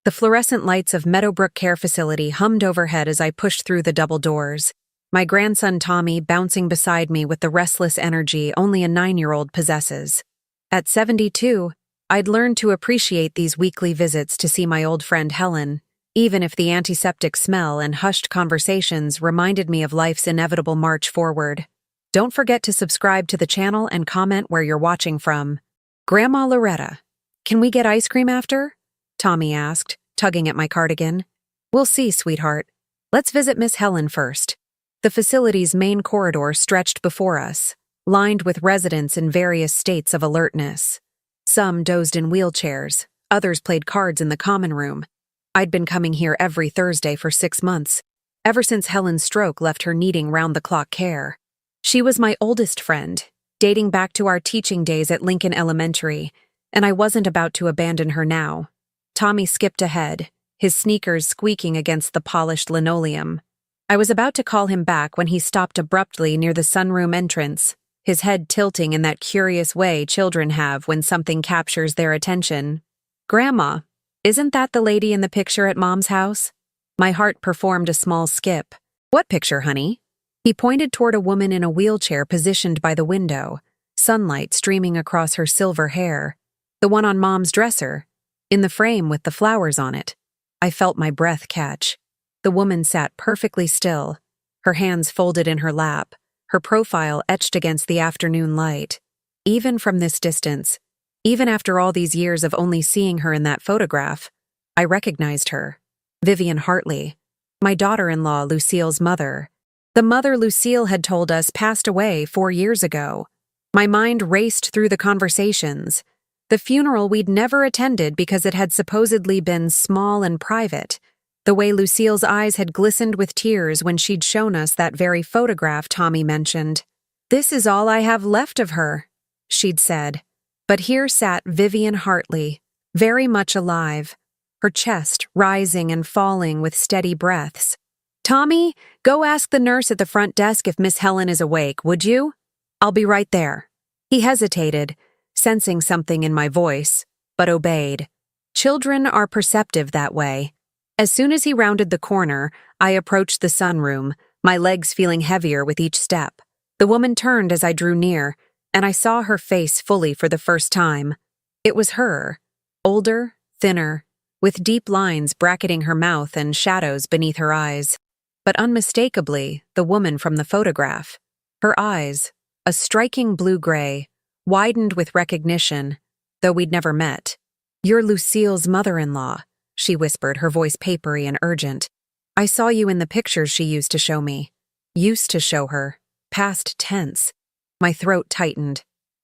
The fluorescent lights of Meadowbrook Care Facility hummed overhead as I pushed through the double doors. My grandson Tommy bouncing beside me with the restless energy only a 9-year-old possesses. At 72, I'd learned to appreciate these weekly visits to see my old friend Helen, even if the antiseptic smell and hushed conversations reminded me of life's inevitable march forward. Don't forget to subscribe to the channel and comment where you're watching from. Grandma Loretta, can we get ice cream after? Tommy asked, tugging at my cardigan. We'll see, sweetheart. Let's visit Miss Helen first. The facility's main corridor stretched before us, lined with residents in various states of alertness. Some dozed in wheelchairs, others played cards in the common room. I'd been coming here every Thursday for 6 months, ever since Helen's stroke left her needing round-the-clock care. She was my oldest friend, dating back to our teaching days at Lincoln Elementary, and I wasn't about to abandon her now. Tommy skipped ahead, his sneakers squeaking against the polished linoleum. I was about to call him back when he stopped abruptly near the sunroom entrance, his head tilting in that curious way children have when something captures their attention. Grandma, isn't that the lady in the picture at Mom's house? My heart performed a small skip. What picture, honey? He pointed toward a woman in a wheelchair positioned by the window, sunlight streaming across her silver hair. The one on Mom's dresser, in the frame with the flowers on it. I felt my breath catch. The woman sat perfectly still, her hands folded in her lap, her profile etched against the afternoon light. Even from this distance, even after all these years of only seeing her in that photograph, I recognized her. Vivian Hartley, my daughter-in-law Lucille's mother. The mother Lucille had told us passed away 4 years ago. My mind raced through the conversations. The funeral we'd never attended because it had supposedly been small and private. The way Lucille's eyes had glistened with tears when she'd shown us that very photograph Tommy mentioned. "This is all I have left of her," she'd said. But here sat Vivian Hartley, very much alive, her chest rising and falling with steady breaths. "Tommy, go ask the nurse at the front desk if Miss Helen is awake, would you? I'll be right there." He hesitated, sensing something in my voice, but obeyed. Children are perceptive that way. As soon as he rounded the corner, I approached the sunroom, my legs feeling heavier with each step. The woman turned as I drew near, and I saw her face fully for the first time. It was her, older, thinner, with deep lines bracketing her mouth and shadows beneath her eyes. But unmistakably, the woman from the photograph. Her eyes, a striking blue-gray, widened with recognition, though we'd never met. "You're Lucille's mother-in-law," she whispered, her voice papery and urgent. "I saw you in the pictures she used to show me." Used to show her. Past tense. My throat tightened.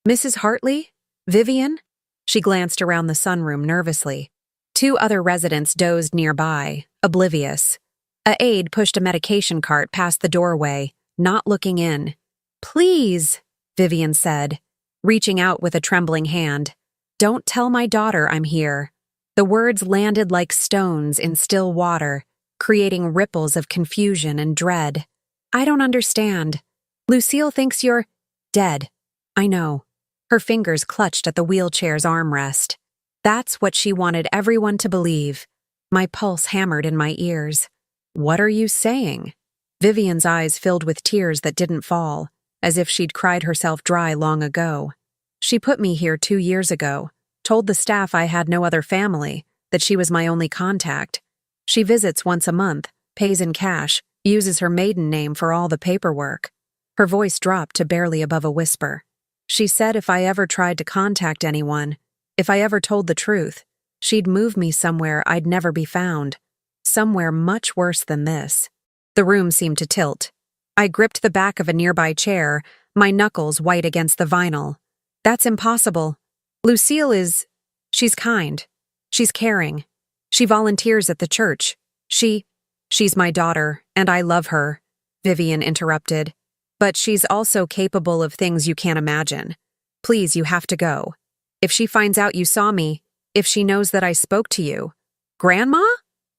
"Mrs. Hartley? Vivian?" She glanced around the sunroom nervously. 2 other residents dozed nearby, oblivious. A aide pushed a medication cart past the doorway, not looking in. "Please," Vivian said, reaching out with a trembling hand. "Don't tell my daughter I'm here." The words landed like stones in still water, creating ripples of confusion and dread. "I don't understand. Lucille thinks you're dead." I know. Her fingers clutched at the wheelchair's armrest. That's what she wanted everyone to believe. My pulse hammered in my ears. "What are you saying?" Vivian's eyes filled with tears that didn't fall, as if she'd cried herself dry long ago. "She put me here 2 years ago, told the staff I had no other family, that she was my only contact. She visits once a month, pays in cash, uses her maiden name for all the paperwork." Her voice dropped to barely above a whisper. "She said if I ever tried to contact anyone, if I ever told the truth, she'd move me somewhere I'd never be found. Somewhere much worse than this." The room seemed to tilt. I gripped the back of a nearby chair, my knuckles white against the vinyl. "That's impossible. Lucille is... she's kind. She's caring. She volunteers at the church. She's my daughter, and I love her," Vivian interrupted. "But she's also capable of things you can't imagine. Please, you have to go. If she finds out you saw me, if she knows that I spoke to you..." "Grandma?"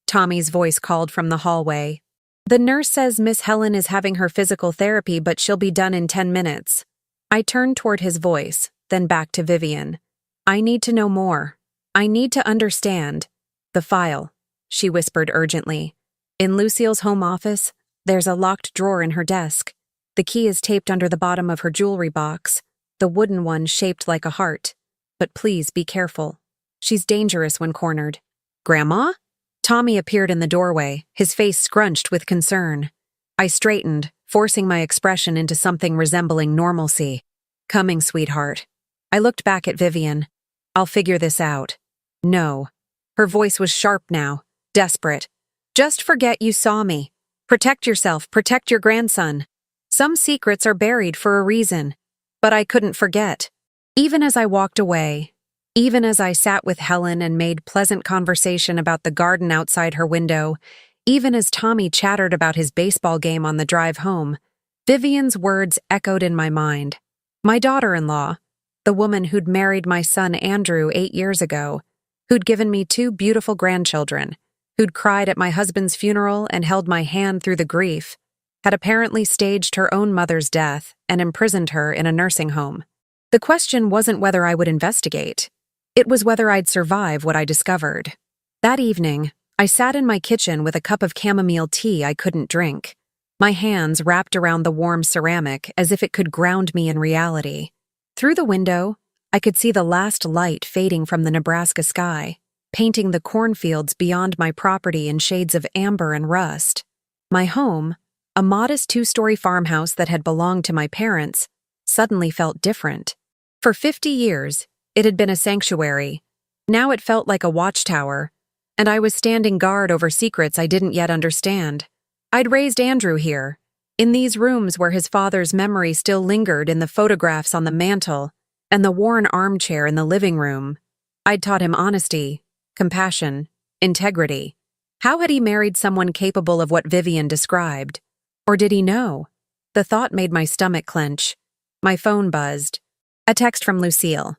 Tommy's voice called from the hallway. "The nurse says Miss Helen is having her physical therapy, but she'll be done in 10 minutes. I turned toward his voice, then back to Vivian. "I need to know more. I need to understand. "The file," she whispered urgently. "In Lucille's home office, there's a locked drawer in her desk. The key is taped under the bottom of her jewelry box, the wooden one shaped like a heart. But please be careful. She's dangerous when cornered." "Grandma?" Tommy appeared in the doorway, his face scrunched with concern. I straightened, forcing my expression into something resembling normalcy. "Coming, sweetheart." I looked back at Vivian. "I'll figure this out." "No." Her voice was sharp now, desperate. "Just forget you saw me. Protect yourself, protect your grandson. Some secrets are buried for a reason." But I couldn't forget. Even as I walked away, even as I sat with Helen and made pleasant conversation about the garden outside her window, even as Tommy chattered about his baseball game on the drive home, Vivian's words echoed in my mind. My daughter-in-law, the woman who'd married my son Andrew 8 years ago, who'd given me 2 beautiful grandchildren, who'd cried at my husband's funeral and held my hand through the grief, had apparently staged her own mother's death and imprisoned her in a nursing home. The question wasn't whether I would investigate. It was whether I'd survive what I discovered. That evening, I sat in my kitchen with a cup of chamomile tea I couldn't drink, my hands wrapped around the warm ceramic as if it could ground me in reality. Through the window, I could see the last light fading from the Nebraska sky, painting the cornfields beyond my property in shades of amber and rust. My home, a modest 2-story farmhouse that had belonged to my parents, suddenly felt different. For 50 years, it had been a sanctuary. Now it felt like a watchtower, and I was standing guard over secrets I didn't yet understand. I'd raised Andrew here, in these rooms where his father's memory still lingered in the photographs on the mantel and the worn armchair in the living room. I'd taught him honesty, compassion, integrity. How had he married someone capable of what Vivian described? Or did he know? The thought made my stomach clench. My phone buzzed. A text from Lucille.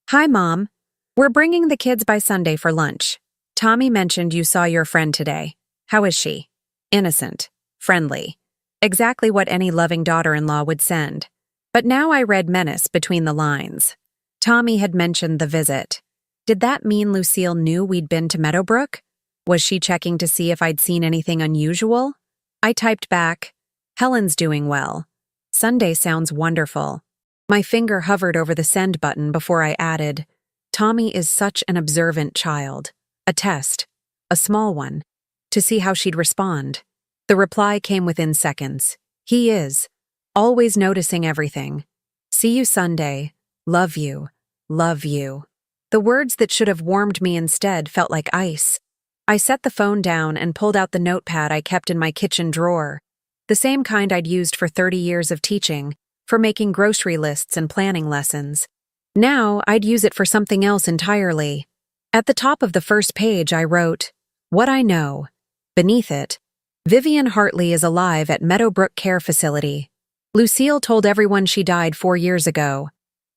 "Hi, Mom. We're bringing the kids by Sunday for lunch. Tommy mentioned you saw your friend today. How is she?" Innocent. Friendly. Exactly what any loving daughter-in-law would send. But now I read menace between the lines. Tommy had mentioned the visit. Did that mean Lucille knew we'd been to Meadowbrook? Was she checking to see if I'd seen anything unusual? I typed back, "Helen's doing well. Sunday sounds wonderful." My finger hovered over the send button before I added, "Tommy is such an observant child. A test. A small one. To see how she'd respond." The reply came within seconds. "He is. Always noticing everything. See you Sunday. Love you. Love you." The words that should have warmed me instead felt like ice. I set the phone down and pulled out the notepad I kept in my kitchen drawer, the same kind I'd used for 30 years of teaching, for making grocery lists and planning lessons. Now I'd use it for something else entirely. At the top of the first page I wrote, "What I know." Beneath it, "Vivian Hartley is alive at Meadowbrook Care Facility. Lucille told everyone she died 4 years ago.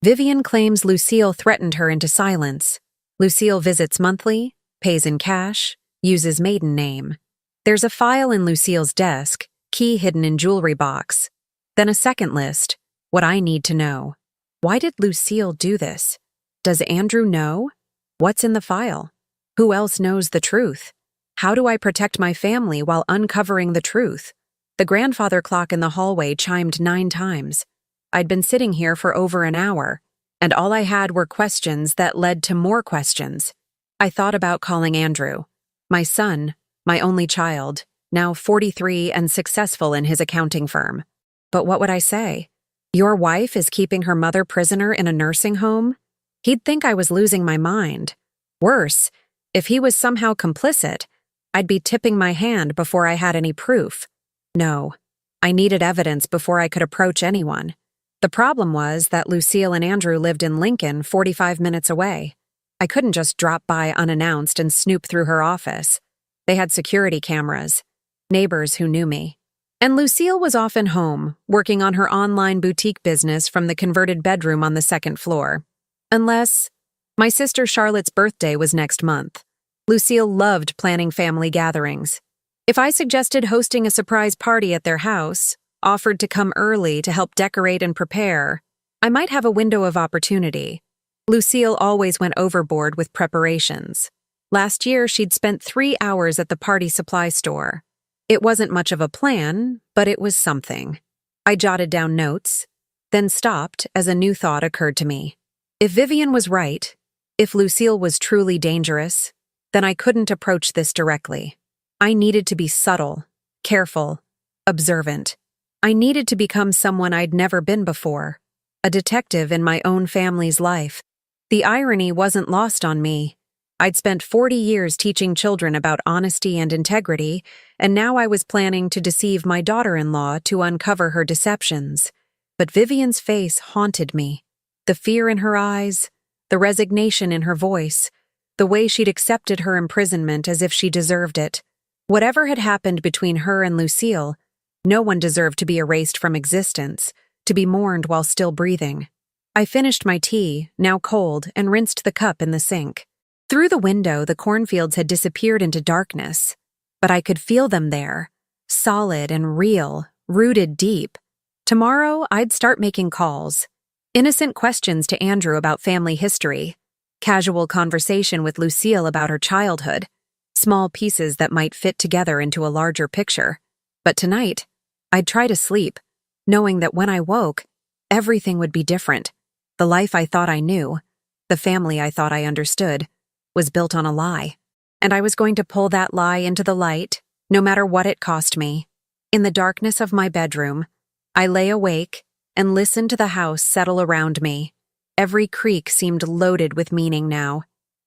Vivian claims Lucille threatened her into silence. Lucille visits monthly, pays in cash, uses maiden name. There's a file in Lucille's desk, key hidden in jewelry box. Then a second list, what I need to know. Why did Lucille do this? Does Andrew know? What's in the file? Who else knows the truth? How do I protect my family while uncovering the truth?" The grandfather clock in the hallway chimed 9 times. I'd been sitting here for over an hour, and all I had were questions that led to more questions. I thought about calling Andrew, my son, my only child, now 43 and successful in his accounting firm. But what would I say? "Your wife is keeping her mother prisoner in a nursing home?" He'd think I was losing my mind. Worse, if he was somehow complicit, I'd be tipping my hand before I had any proof. No, I needed evidence before I could approach anyone. The problem was that Lucille and Andrew lived in Lincoln, 45 minutes away. I couldn't just drop by unannounced and snoop through her office. They had security cameras, neighbors who knew me. And Lucille was often home, working on her online boutique business from the converted bedroom on the 2nd floor. Unless my sister Charlotte's birthday was next month. Lucille loved planning family gatherings. If I suggested hosting a surprise party at their house, offered to come early to help decorate and prepare, I might have a window of opportunity. Lucille always went overboard with preparations. Last year, she'd spent 3 hours at the party supply store. It wasn't much of a plan, but it was something. I jotted down notes, then stopped as a new thought occurred to me. If Vivian was right, if Lucille was truly dangerous, then I couldn't approach this directly. I needed to be subtle, careful, observant. I needed to become someone I'd never been before, a detective in my own family's life. The irony wasn't lost on me. I'd spent 40 years teaching children about honesty and integrity, and now I was planning to deceive my daughter-in-law to uncover her deceptions. But Vivian's face haunted me. The fear in her eyes, the resignation in her voice, the way she'd accepted her imprisonment as if she deserved it. Whatever had happened between her and Lucille, no one deserved to be erased from existence, to be mourned while still breathing. I finished my tea, now cold, and rinsed the cup in the sink. Through the window, the cornfields had disappeared into darkness, but I could feel them there, solid and real, rooted deep. Tomorrow, I'd start making calls. Innocent questions to Andrew about family history, casual conversation with Lucille about her childhood, small pieces that might fit together into a larger picture. But tonight, I'd try to sleep, knowing that when I woke, everything would be different. The life I thought I knew, the family I thought I understood, was built on a lie. And I was going to pull that lie into the light, no matter what it cost me. In the darkness of my bedroom, I lay awake and listened to the house settle around me. Every creak seemed loaded with meaning now,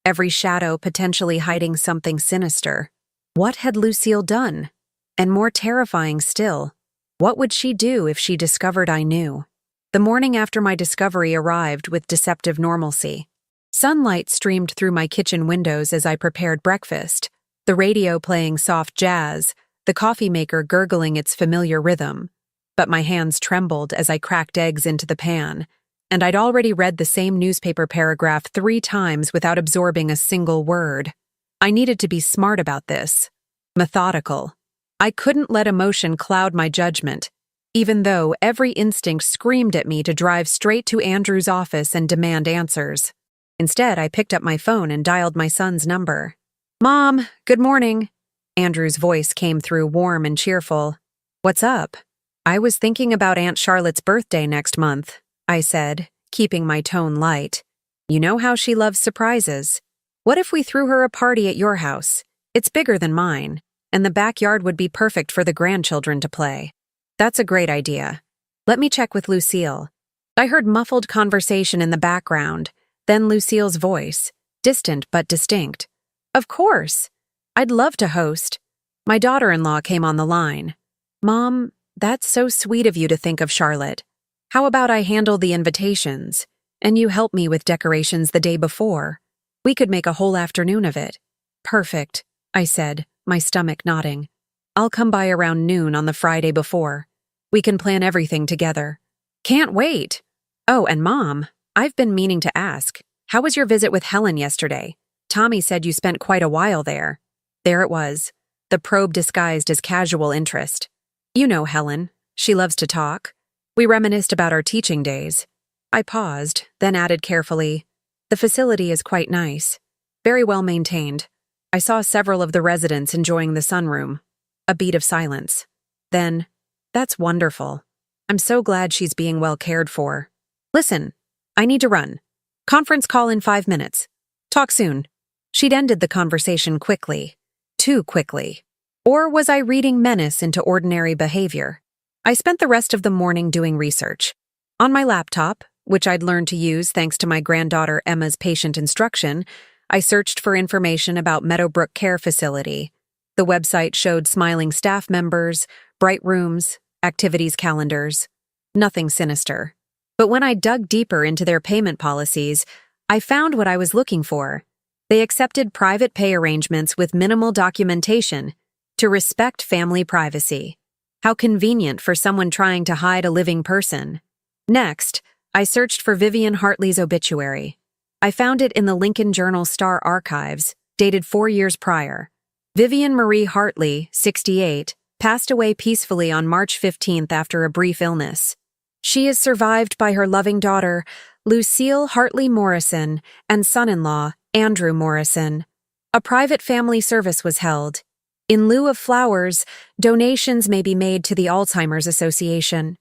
every shadow potentially hiding something sinister. What had Lucille done? And more terrifying still, what would she do if she discovered I knew? The morning after my discovery arrived with deceptive normalcy. Sunlight streamed through my kitchen windows as I prepared breakfast, the radio playing soft jazz, the coffee maker gurgling its familiar rhythm. But my hands trembled as I cracked eggs into the pan, and I'd already read the same newspaper paragraph 3 times without absorbing a single word. I needed to be smart about this, methodical. I couldn't let emotion cloud my judgment, even though every instinct screamed at me to drive straight to Andrew's office and demand answers. Instead, I picked up my phone and dialed my son's number. "Mom, good morning." Andrew's voice came through warm and cheerful. "What's up?" "I was thinking about Aunt Charlotte's birthday next month," I said, keeping my tone light. "You know how she loves surprises. What if we threw her a party at your house? It's bigger than mine, and the backyard would be perfect for the grandchildren to play." "That's a great idea. Let me check with Lucille." I heard muffled conversation in the background, then Lucille's voice, distant but distinct. "Of course. I'd love to host." My daughter-in-law came on the line. "Mom, that's so sweet of you to think of Charlotte. How about I handle the invitations, and you help me with decorations the day before? We could make a whole afternoon of it." "Perfect," I said, my stomach nodding. "I'll come by around noon on the Friday before. We can plan everything together." "Can't wait." "Oh, and Mom, I've been meaning to ask, how was your visit with Helen yesterday? Tommy said you spent quite a while there." There it was, the probe disguised as casual interest. "You know Helen. She loves to talk. We reminisced about our teaching days." I paused, then added carefully, "The facility is quite nice. Very well maintained. I saw several of the residents enjoying the sunroom." A beat of silence. Then, "That's wonderful. I'm so glad she's being well cared for. Listen, I need to run. Conference call in 5 minutes. Talk soon." She'd ended the conversation quickly. Too quickly. Or was I reading menace into ordinary behavior? I spent the rest of the morning doing research. On my laptop, which I'd learned to use thanks to my granddaughter Emma's patient instruction, I searched for information about Meadowbrook Care Facility. The website showed smiling staff members, bright rooms, activities calendars. Nothing sinister. But when I dug deeper into their payment policies, I found what I was looking for. They accepted private pay arrangements with minimal documentation to respect family privacy. How convenient for someone trying to hide a living person. Next, I searched for Vivian Hartley's obituary. I found it in the Lincoln Journal-Star archives, dated 4 years prior. Vivian Marie Hartley, 68, passed away peacefully on March 15th after a brief illness. She is survived by her loving daughter, Lucille Hartley Morrison, and son-in-law, Andrew Morrison. A private family service was held. In lieu of flowers, donations may be made to the Alzheimer's Association.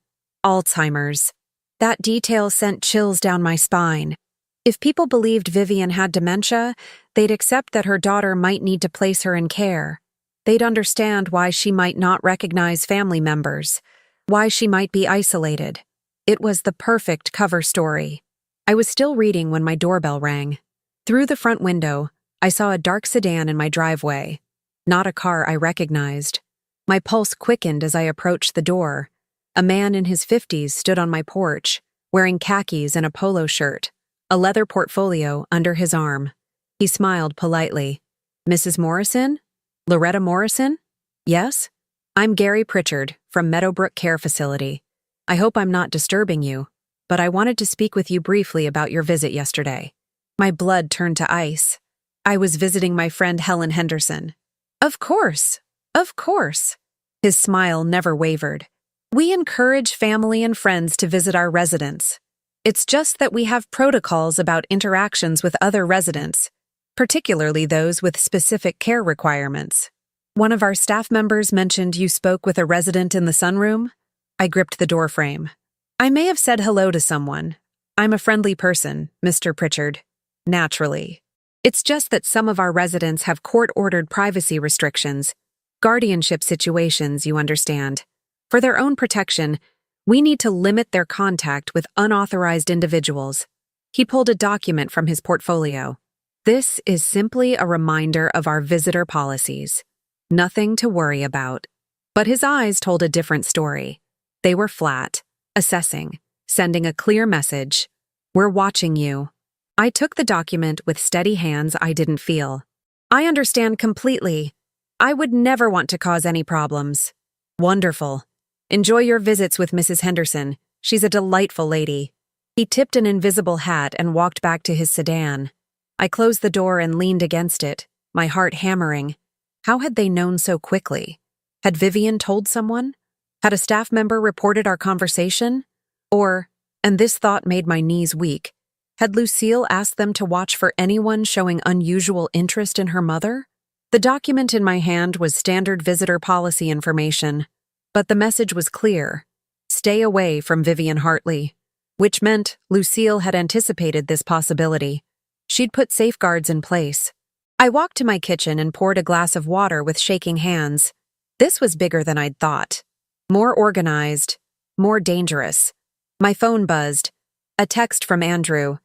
Alzheimer's. That detail sent chills down my spine. If people believed Vivian had dementia, they'd accept that her daughter might need to place her in care. They'd understand why she might not recognize family members, why she might be isolated. It was the perfect cover story. I was still reading when my doorbell rang. Through the front window, I saw a dark sedan in my driveway. Not a car I recognized. My pulse quickened as I approached the door. A man in his 50s stood on my porch, wearing khakis and a polo shirt, a leather portfolio under his arm. He smiled politely. "Mrs. Morrison? Loretta Morrison?" "Yes? I'm Gary Pritchard from Meadowbrook Care Facility. I hope I'm not disturbing you, but I wanted to speak with you briefly about your visit yesterday." My blood turned to ice. I was visiting my friend Helen Henderson. Of course. His smile never wavered. We encourage family and friends to visit our residents. It's just that we have protocols about interactions with other residents, particularly those with specific care requirements. One of our staff members mentioned you spoke with a resident in the sunroom. I gripped the doorframe. I may have said hello to someone. I'm a friendly person, Mr. Pritchard. Naturally. It's just that some of our residents have court-ordered privacy restrictions, guardianship situations, you understand. For their own protection, we need to limit their contact with unauthorized individuals. He pulled a document from his portfolio. This is simply a reminder of our visitor policies. Nothing to worry about. But his eyes told a different story. They were flat, assessing, sending a clear message. We're watching you. I took the document with steady hands I didn't feel. I understand completely. I would never want to cause any problems. Wonderful. Enjoy your visits with Mrs. Henderson. She's a delightful lady. He tipped an invisible hat and walked back to his sedan. I closed the door and leaned against it, my heart hammering. How had they known so quickly? Had Vivian told someone? Had a staff member reported our conversation? Or, and this thought made my knees weak, had Lucille asked them to watch for anyone showing unusual interest in her mother? The document in my hand was standard visitor policy information, but the message was clear. Stay away from Vivian Hartley, which meant Lucille had anticipated this possibility. She'd put safeguards in place. I walked to my kitchen and poured a glass of water with shaking hands. This was bigger than I'd thought. More organized, more dangerous. My phone buzzed. A text from Andrew.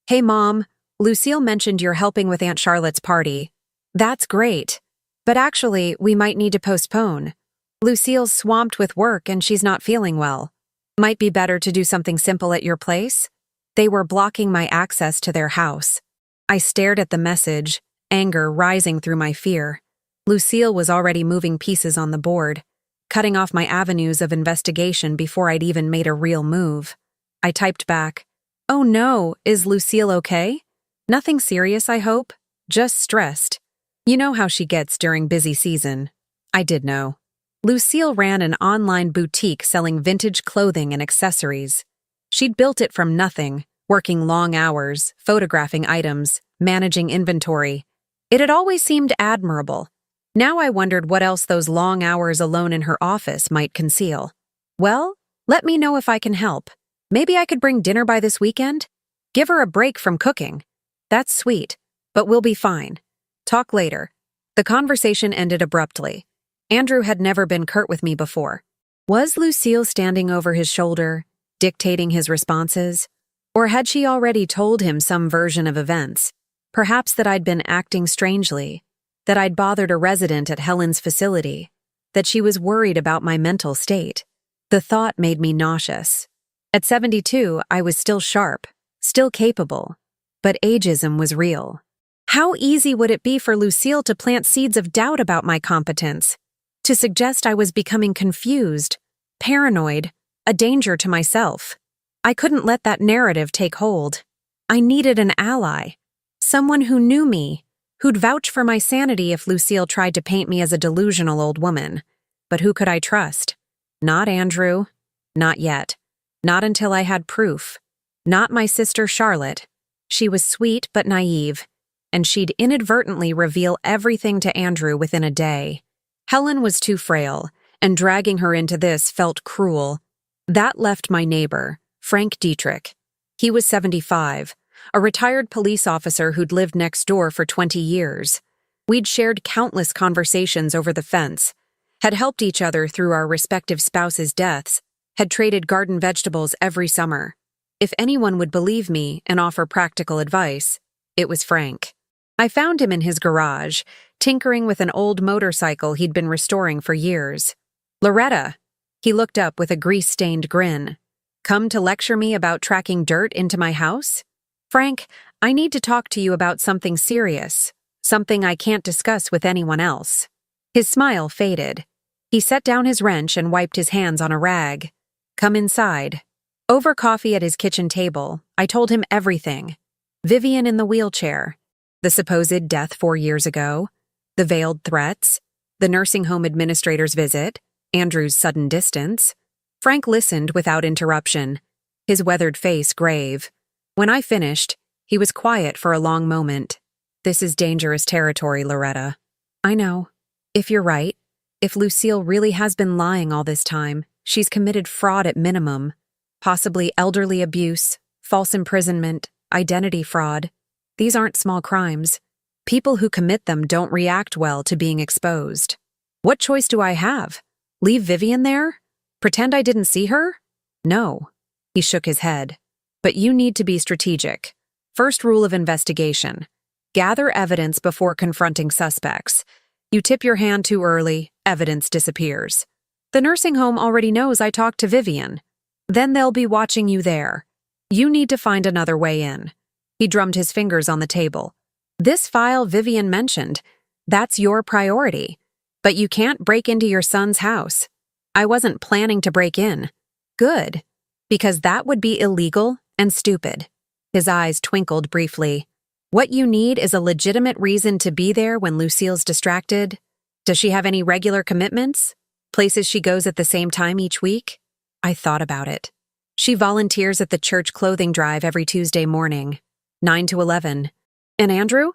"Hey Mom, Lucille mentioned you're helping with Aunt Charlotte's party. That's great. But actually, we might need to postpone. Lucille's swamped with work and she's not feeling well. Might be better to do something simple at your place." They were blocking my access to their house. I stared at the message, anger rising through my fear. Lucille was already moving pieces on the board, cutting off my avenues of investigation before I'd even made a real move. I typed back, "Oh no, is Lucille okay? Nothing serious, I hope? Just stressed. You know how she gets during busy season." I did know. Lucille ran an online boutique selling vintage clothing and accessories. She'd built it from nothing, working long hours, photographing items, managing inventory. It had always seemed admirable. Now I wondered what else those long hours alone in her office might conceal. Well, let me know if I can help. Maybe I could bring dinner by this weekend? Give her a break from cooking. That's sweet, but we'll be fine. Talk later. The conversation ended abruptly. Andrew had never been curt with me before. Was Lucille standing over his shoulder, dictating his responses? Or had she already told him some version of events? Perhaps that I'd been acting strangely, that I'd bothered a resident at Helen's facility, that she was worried about my mental state. The thought made me nauseous. At 72, I was still sharp, still capable, but ageism was real. How easy would it be for Lucille to plant seeds of doubt about my competence, to suggest I was becoming confused, paranoid, a danger to myself? I couldn't let that narrative take hold. I needed an ally, someone who knew me, who'd vouch for my sanity if Lucille tried to paint me as a delusional old woman. But who could I trust? Not Andrew. Not yet. Not until I had proof. Not my sister Charlotte. She was sweet but naive. and she'd inadvertently reveal everything to Andrew within a day. Helen was too frail, and dragging her into this felt cruel. That left my neighbor, Frank Dietrich. He was 75, a retired police officer who'd lived next door for 20 years. We'd shared countless conversations over the fence, had helped each other through our respective spouses' deaths, had traded garden vegetables every summer. If anyone would believe me and offer practical advice, it was Frank. I found him in his garage, tinkering with an old motorcycle he'd been restoring for years. "Loretta," he looked up with a grease-stained grin. "Come to lecture me about tracking dirt into my house?" "Frank, I need to talk to you about something serious, something I can't discuss with anyone else." His smile faded. He set down his wrench and wiped his hands on a rag. "Come inside." Over coffee at his kitchen table, I told him everything. Vivian in the wheelchair, the supposed death 4 years ago, the veiled threats, the nursing home administrator's visit, Andrew's sudden distance. Frank listened without interruption, his weathered face grave. When I finished, he was quiet for a long moment. "This is dangerous territory, Loretta." "I know. If you're right, if Lucille really has been lying all this time, she's committed fraud at minimum. Possibly elderly abuse, false imprisonment, identity fraud. These aren't small crimes. People who commit them don't react well to being exposed. What choice do I have? Leave Vivian there? Pretend I didn't see her? No." He shook his head. "But you need to be strategic. First rule of investigation: gather evidence before confronting suspects. You tip your hand too early, evidence disappears. The nursing home already knows I talked to Vivian. Then they'll be watching you there. You need to find another way in." He drummed his fingers on the table. "This file Vivian mentioned, that's your priority. But you can't break into your son's house." "I wasn't planning to break in." "Good, because that would be illegal and stupid." His eyes twinkled briefly. "What you need is a legitimate reason to be there when Lucille's distracted. Does she have any regular commitments? Places she goes at the same time each week?" I thought about it. "She volunteers at the church clothing drive every Tuesday morning, 9 to 11. And Andrew?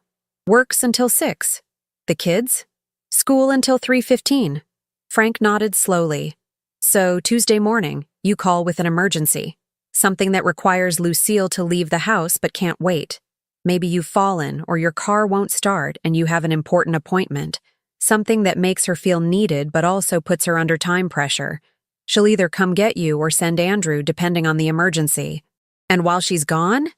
Works until 6. The kids? School until 3:15. Frank nodded slowly. "So Tuesday morning, you call with an emergency. Something that requires Lucille to leave the house but can't wait. Maybe you've fallen or your car won't start and you have an important appointment. Something that makes her feel needed but also puts her under time pressure. She'll either come get you or send Andrew depending on the emergency. And while she's gone,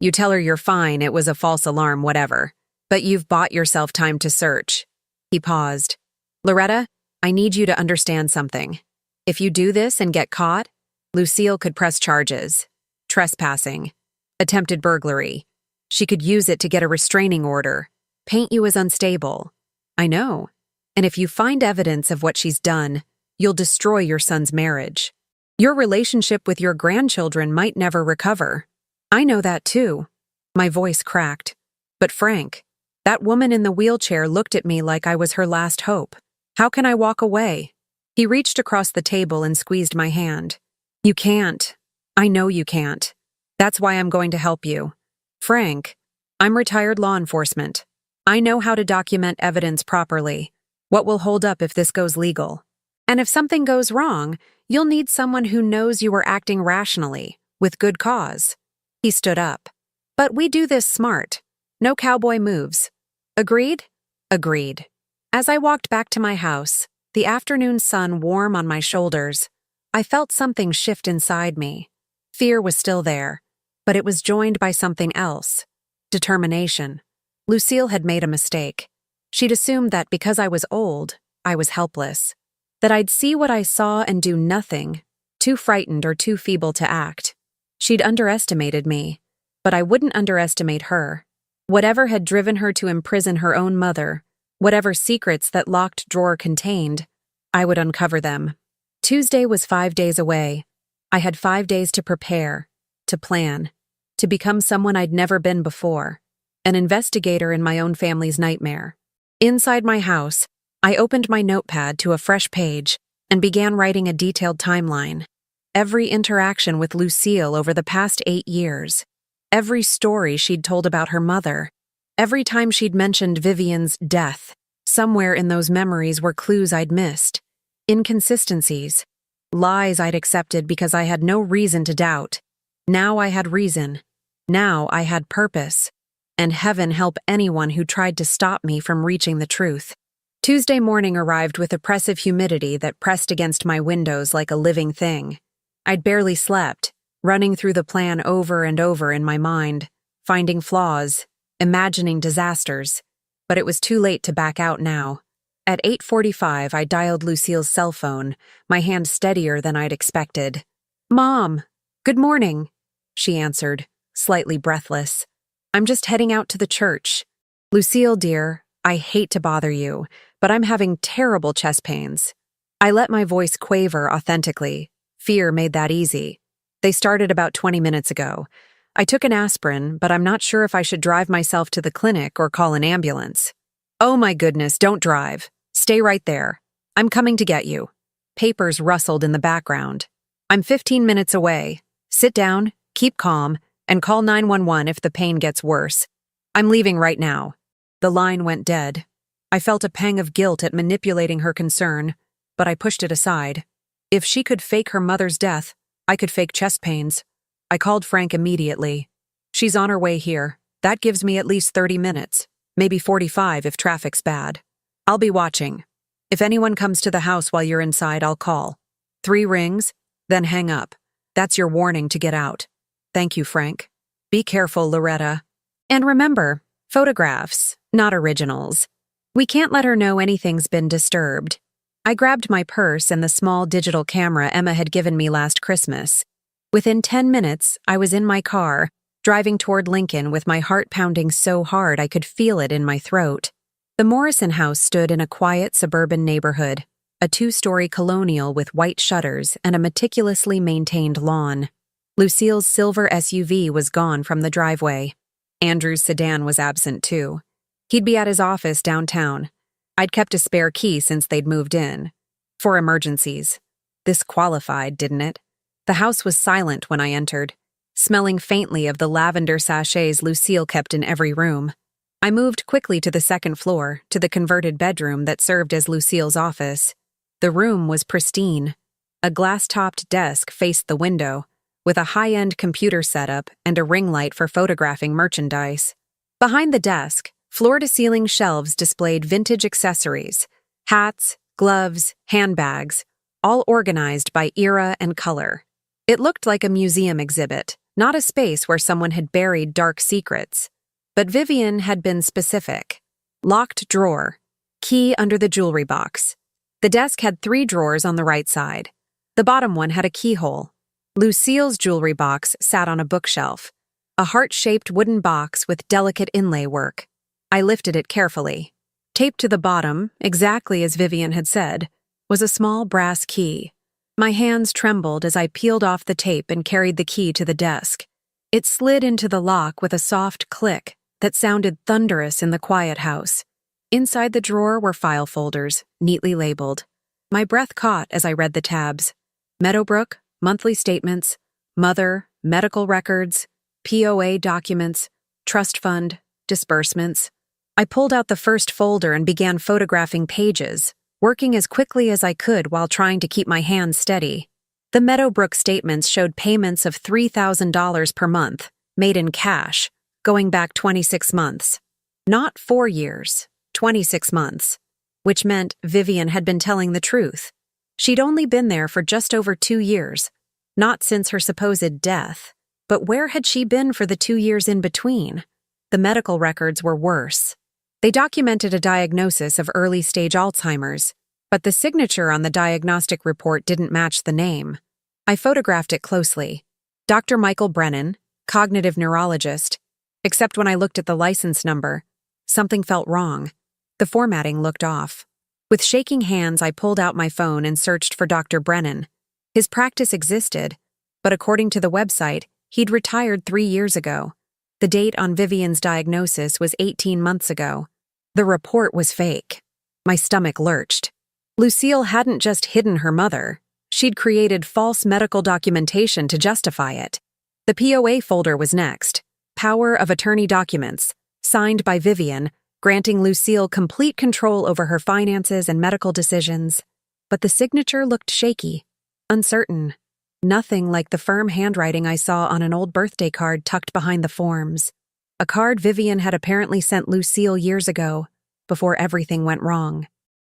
you tell her you're fine, it was a false alarm, whatever. But you've bought yourself time to search." He paused. "Loretta, I need you to understand something. If you do this and get caught, Lucille could press charges. Trespassing. Attempted burglary. She could use it to get a restraining order. Paint you as unstable." "I know. And if you find evidence of what she's done, you'll destroy your son's marriage. Your relationship with your grandchildren might never recover." "I know that too." My voice cracked. "But Frank, that woman in the wheelchair looked at me like I was her last hope. How can I walk away?" He reached across the table and squeezed my hand. "You can't. I know you can't. That's why I'm going to help you. Frank, I'm retired law enforcement. I know how to document evidence properly. What will hold up if this goes legal? And if something goes wrong, you'll need someone who knows you were acting rationally, with good cause." He stood up. "But we do this smart. No cowboy moves. Agreed?" "Agreed." As I walked back to my house, the afternoon sun warm on my shoulders, I felt something shift inside me. Fear was still there, but it was joined by something else. Determination. Lucille had made a mistake. She'd assumed that because I was old, I was helpless. That I'd see what I saw and do nothing, too frightened or too feeble to act. She'd underestimated me, but I wouldn't underestimate her. Whatever had driven her to imprison her own mother, whatever secrets that locked drawer contained, I would uncover them. Tuesday was 5 days away. I had 5 days to prepare, to plan, to become someone I'd never been before, an investigator in my own family's nightmare. Inside my house, I opened my notepad to a fresh page and began writing a detailed timeline. Every interaction with Lucille over the past 8 years. Every story she'd told about her mother. Every time she'd mentioned Vivian's death, somewhere in those memories were clues I'd missed, inconsistencies, lies I'd accepted because I had no reason to doubt. Now I had reason. Now I had purpose. And heaven help anyone who tried to stop me from reaching the truth. Tuesday morning arrived with oppressive humidity that pressed against my windows like a living thing. I'd barely slept, running through the plan over and over in my mind, finding flaws, imagining disasters. But it was too late to back out now. At 8:45, I dialed Lucille's cell phone, my hand steadier than I'd expected. "Mom, good morning," she answered, slightly breathless. "I'm just heading out to the church. Lucille, dear, I hate to bother you, but I'm having terrible chest pains." I let my voice quaver authentically. Fear made that easy. "They started about 20 minutes ago. I took an aspirin, but I'm not sure if I should drive myself to the clinic or call an ambulance." "Oh my goodness, don't drive. Stay right there. I'm coming to get you." Papers rustled in the background. "I'm 15 minutes away. Sit down, keep calm, and call 911 if the pain gets worse. I'm leaving right now." The line went dead. I felt a pang of guilt at manipulating her concern, but I pushed it aside. If she could fake her mother's death, I could fake chest pains. I called Frank immediately. "She's on her way here. That gives me at least 30 minutes, maybe 45 if traffic's bad. I'll be watching. If anyone comes to the house while you're inside, I'll call. 3 rings, then hang up. That's your warning to get out. Thank you, Frank. Be careful, Loretta. And remember, photographs, not originals. We can't let her know anything's been disturbed." I grabbed my purse and the small digital camera Emma had given me last Christmas. Within 10 minutes, I was in my car, driving toward Lincoln with my heart pounding so hard I could feel it in my throat. The Morrison house stood in a quiet suburban neighborhood, a 2-story colonial with white shutters and a meticulously maintained lawn. Lucille's silver SUV was gone from the driveway. Andrew's sedan was absent too. He'd be at his office downtown. I'd kept a spare key since they'd moved in. For emergencies. This qualified, didn't it? The house was silent when I entered, smelling faintly of the lavender sachets Lucille kept in every room. I moved quickly to the second floor, to the converted bedroom that served as Lucille's office. The room was pristine. A glass-topped desk faced the window, with a high-end computer setup and a ring light for photographing merchandise. Behind the desk, floor-to-ceiling shelves displayed vintage accessories, hats, gloves, handbags, all organized by era and color. It looked like a museum exhibit, not a space where someone had buried dark secrets. But Vivian had been specific. Locked drawer, key under the jewelry box. The desk had 3 drawers on the right side. The bottom one had a keyhole. Lucille's jewelry box sat on a bookshelf, a heart-shaped wooden box with delicate inlay work. I lifted it carefully. Taped to the bottom, exactly as Vivian had said, was a small brass key. My hands trembled as I peeled off the tape and carried the key to the desk. It slid into the lock with a soft click that sounded thunderous in the quiet house. Inside the drawer were file folders, neatly labeled. My breath caught as I read the tabs. Meadowbrook, monthly statements, mother, medical records, POA documents, trust fund, disbursements. I pulled out the first folder and began photographing pages, working as quickly as I could while trying to keep my hands steady. The Meadowbrook statements showed payments of $3,000 per month, made in cash, going back 26 months. Not 4 years, 26 months, which meant Vivian had been telling the truth. She'd only been there for just over 2 years, not since her supposed death. But where had she been for the 2 years in between? The medical records were worse. They documented a diagnosis of early-stage Alzheimer's, but the signature on the diagnostic report didn't match the name. I photographed it closely. Dr. Michael Brennan, cognitive neurologist. Except when I looked at the license number, something felt wrong. The formatting looked off. With shaking hands, I pulled out my phone and searched for Dr. Brennan. His practice existed, but according to the website, he'd retired 3 years ago. The date on Vivian's diagnosis was 18 months ago. The report was fake. My stomach lurched. Lucille hadn't just hidden her mother. She'd created false medical documentation to justify it. The POA folder was next. Power of attorney documents, signed by Vivian, granting Lucille complete control over her finances and medical decisions. But the signature looked shaky, uncertain. Nothing like the firm handwriting I saw on an old birthday card tucked behind the forms. A card Vivian had apparently sent Lucille years ago, before everything went wrong.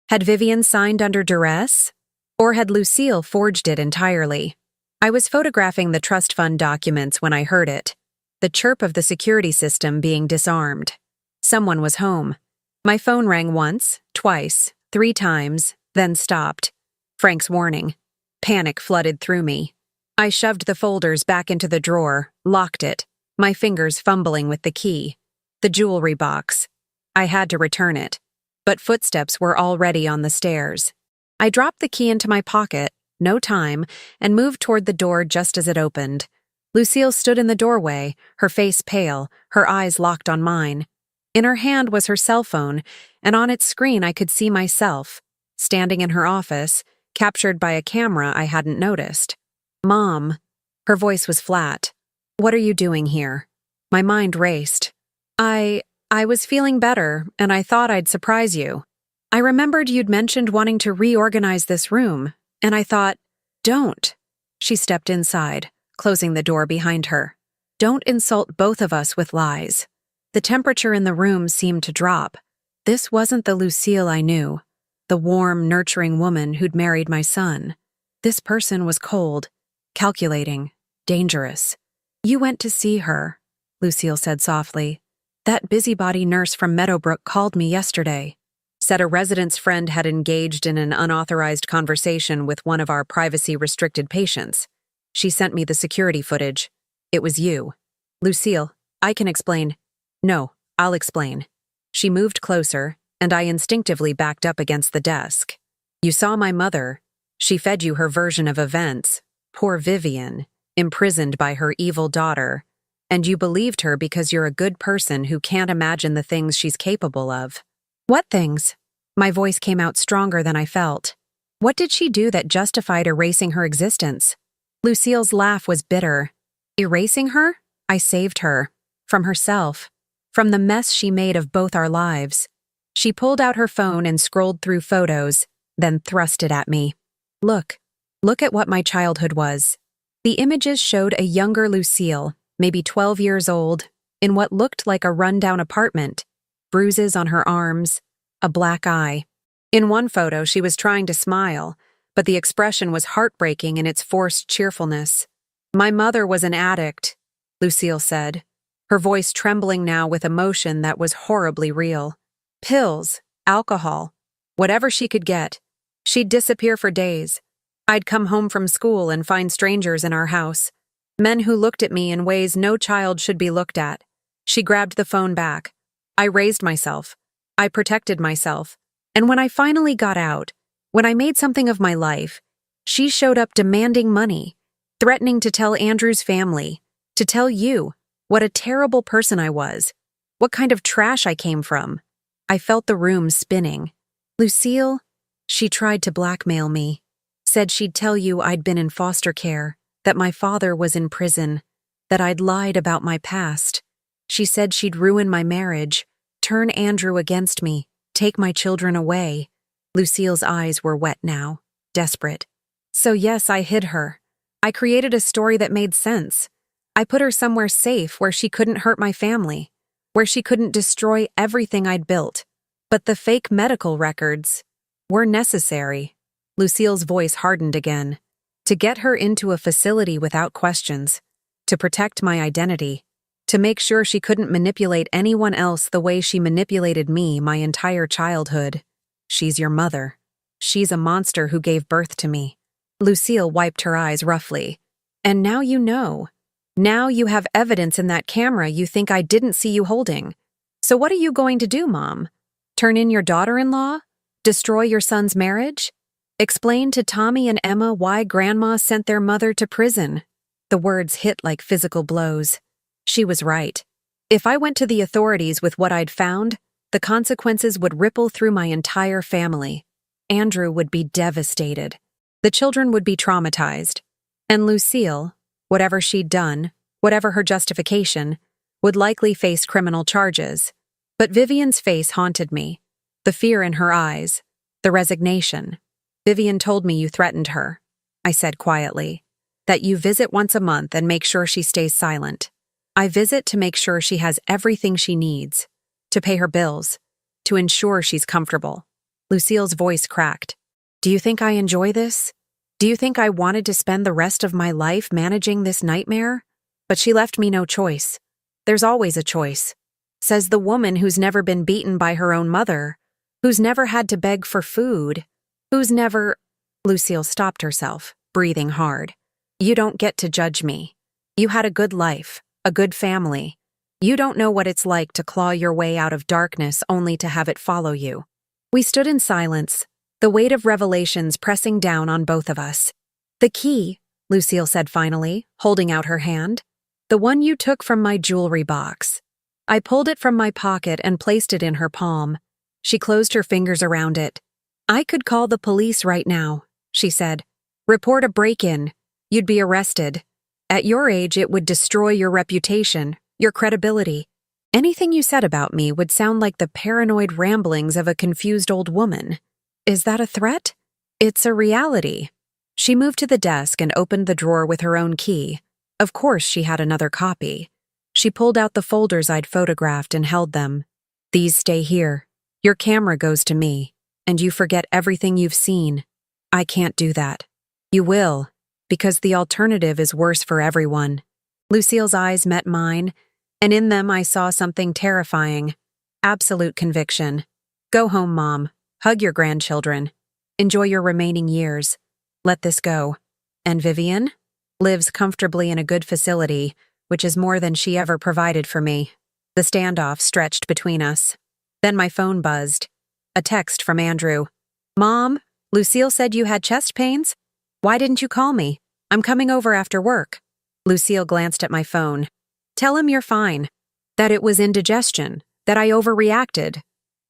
Had Vivian signed under duress? Or had Lucille forged it entirely? I was photographing the trust fund documents when I heard it, the chirp of the security system being disarmed. Someone was home. My phone rang once, twice, 3 times, then stopped. Frank's warning. Panic flooded through me. I shoved the folders back into the drawer, locked it, my fingers fumbling with the key. The jewelry box. I had to return it. But footsteps were already on the stairs. I dropped the key into my pocket, no time, and moved toward the door just as it opened. Lucille stood in the doorway, her face pale, her eyes locked on mine. In her hand was her cell phone, and on its screen I could see myself, standing in her office, captured by a camera I hadn't noticed. "Mom." Her voice was flat. "What are you doing here?" My mind raced. I was feeling better, and I thought I'd surprise you. I remembered you'd mentioned wanting to reorganize this room, and I thought, don't. She stepped inside, closing the door behind her. Don't insult both of us with lies. The temperature in the room seemed to drop. This wasn't the Lucille I knew, the warm, nurturing woman who'd married my son. This person was cold, calculating, dangerous. "You went to see her," Lucille said softly. "That busybody nurse from Meadowbrook called me yesterday. Said a resident's friend had engaged in an unauthorized conversation with one of our privacy-restricted patients. She sent me the security footage. It was you." "Lucille, I can explain." "No, I'll explain." She moved closer, and I instinctively backed up against the desk. "You saw my mother. She fed you her version of events. Poor Vivian, imprisoned by her evil daughter. And you believed her because you're a good person who can't imagine the things she's capable of." "What things?" My voice came out stronger than I felt. What did she do that justified erasing her existence? Lucille's laugh was bitter. Erasing her? I saved her. From herself. From the mess she made of both our lives. She pulled out her phone and scrolled through photos, then thrust it at me. Look at what my childhood was." The images showed a younger Lucille, maybe 12 years old, in what looked like a rundown apartment, bruises on her arms, a black eye. In one photo, she was trying to smile, but the expression was heartbreaking in its forced cheerfulness. "My mother was an addict," Lucille said, her voice trembling now with emotion that was horribly real. "Pills, alcohol, whatever she could get. She'd disappear for days. I'd come home from school and find strangers in our house. Men who looked at me in ways no child should be looked at." She grabbed the phone back. "I raised myself. I protected myself. And when I finally got out, when I made something of my life, she showed up demanding money, threatening to tell Andrew's family, to tell you, what a terrible person I was, what kind of trash I came from." I felt the room spinning. "Lucille, she tried to blackmail me. Said she'd tell you I'd been in foster care, that my father was in prison, that I'd lied about my past. She said she'd ruin my marriage, turn Andrew against me, take my children away." Lucille's eyes were wet now, desperate. "So yes, I hid her. I created a story that made sense. I put her somewhere safe where she couldn't hurt my family, where she couldn't destroy everything I'd built. But the fake medical records were necessary." Lucille's voice hardened again. "To get her into a facility without questions, to protect my identity, to make sure she couldn't manipulate anyone else the way she manipulated me my entire childhood. She's your mother. She's a monster who gave birth to me." Lucille wiped her eyes roughly. "And now you know. Now you have evidence in that camera you think I didn't see you holding. So what are you going to do, Mom? Turn in your daughter-in-law? Destroy your son's marriage? Explain to Tommy and Emma why Grandma sent their mother to prison?" The words hit like physical blows. She was right. If I went to the authorities with what I'd found, the consequences would ripple through my entire family. Andrew would be devastated. The children would be traumatized. And Lucille, whatever she'd done, whatever her justification, would likely face criminal charges. But Vivian's face haunted me. The fear in her eyes. The resignation. Vivian told me you threatened her, I said quietly. That you visit once a month and make sure she stays silent. I visit to make sure she has everything she needs. To pay her bills. To ensure she's comfortable. Lucille's voice cracked. Do you think I enjoy this? Do you think I wanted to spend the rest of my life managing this nightmare? But she left me no choice. There's always a choice. Says the woman who's never been beaten by her own mother, who's never had to beg for food, who's never— Lucille stopped herself, breathing hard. You don't get to judge me. You had a good life, a good family. You don't know what it's like to claw your way out of darkness only to have it follow you. We stood in silence, the weight of revelations pressing down on both of us. The key, Lucille said finally, holding out her hand. The one you took from my jewelry box. I pulled it from my pocket and placed it in her palm. She closed her fingers around it. I could call the police right now, she said. Report a break-in. You'd be arrested. At your age, it would destroy your reputation, your credibility. Anything you said about me would sound like the paranoid ramblings of a confused old woman. Is that a threat? It's a reality. She moved to the desk and opened the drawer with her own key. Of course, she had another copy. She pulled out the folders I'd photographed and held them. These stay here. Your camera goes to me, and you forget everything you've seen. I can't do that. You will, because the alternative is worse for everyone. Lucille's eyes met mine, and in them I saw something terrifying. Absolute conviction. Go home, Mom. Hug your grandchildren. Enjoy your remaining years. Let this go. And Vivian? Lives comfortably in a good facility, which is more than she ever provided for me. The standoff stretched between us. Then my phone buzzed. A text from Andrew. Mom, Lucille said you had chest pains? Why didn't you call me? I'm coming over after work. Lucille glanced at my phone. Tell him you're fine. That it was indigestion. That I overreacted.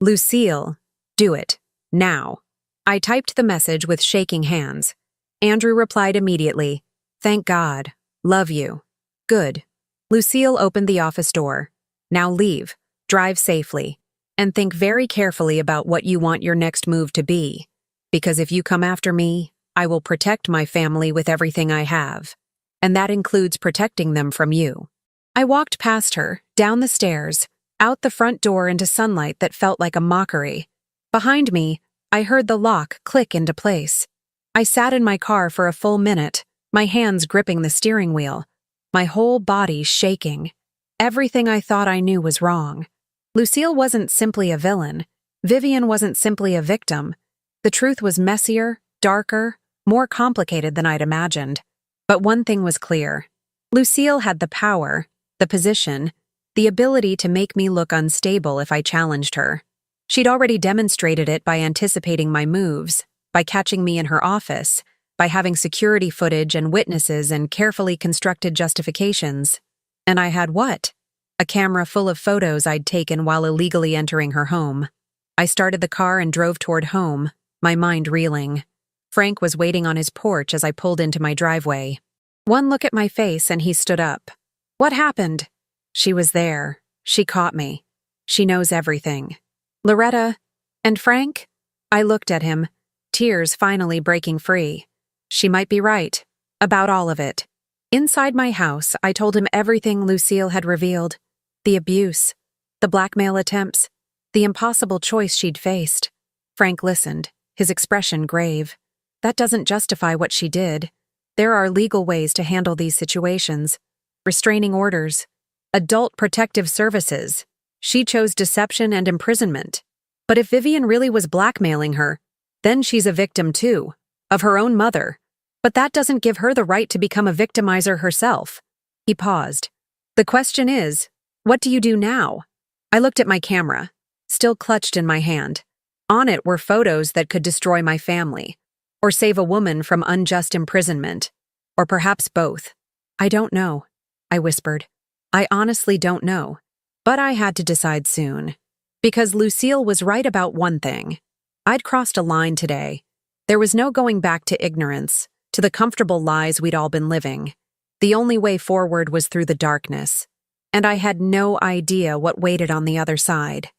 Lucille, do it. Now. I typed the message with shaking hands. Andrew replied immediately. Thank God. Love you. Good. Lucille opened the office door. Now leave. Drive safely. And think very carefully about what you want your next move to be. Because if you come after me, I will protect my family with everything I have. And that includes protecting them from you. I walked past her, down the stairs, out the front door into sunlight that felt like a mockery. Behind me, I heard the lock click into place. I sat in my car for a full minute, my hands gripping the steering wheel, my whole body shaking. Everything I thought I knew was wrong. Lucille wasn't simply a villain. Vivian wasn't simply a victim. The truth was messier, darker, more complicated than I'd imagined. But one thing was clear. Lucille had the power, the position, the ability to make me look unstable if I challenged her. She'd already demonstrated it by anticipating my moves, by catching me in her office, by having security footage and witnesses and carefully constructed justifications. And I had what? A camera full of photos I'd taken while illegally entering her home. I started the car and drove toward home, my mind reeling. Frank was waiting on his porch as I pulled into my driveway. One look at my face and he stood up. What happened? She was there. She caught me. She knows everything. Loretta and Frank? I looked at him, tears finally breaking free. She might be right. About all of it. Inside my house, I told him everything Lucille had revealed. The abuse, the blackmail attempts, the impossible choice she'd faced. Frank listened, his expression grave. That doesn't justify what she did. There are legal ways to handle these situations. Restraining orders. Adult protective services. She chose deception and imprisonment. But if Vivian really was blackmailing her, then she's a victim too, of her own mother. But that doesn't give her the right to become a victimizer herself. He paused. The question is, what do you do now? I looked at my camera, still clutched in my hand. On it were photos that could destroy my family, or save a woman from unjust imprisonment, or perhaps both. I don't know, I whispered. I honestly don't know. But I had to decide soon. Because Lucille was right about one thing. I'd crossed a line today. There was no going back to ignorance, to the comfortable lies we'd all been living. The only way forward was through the darkness. And I had no idea what waited on the other side.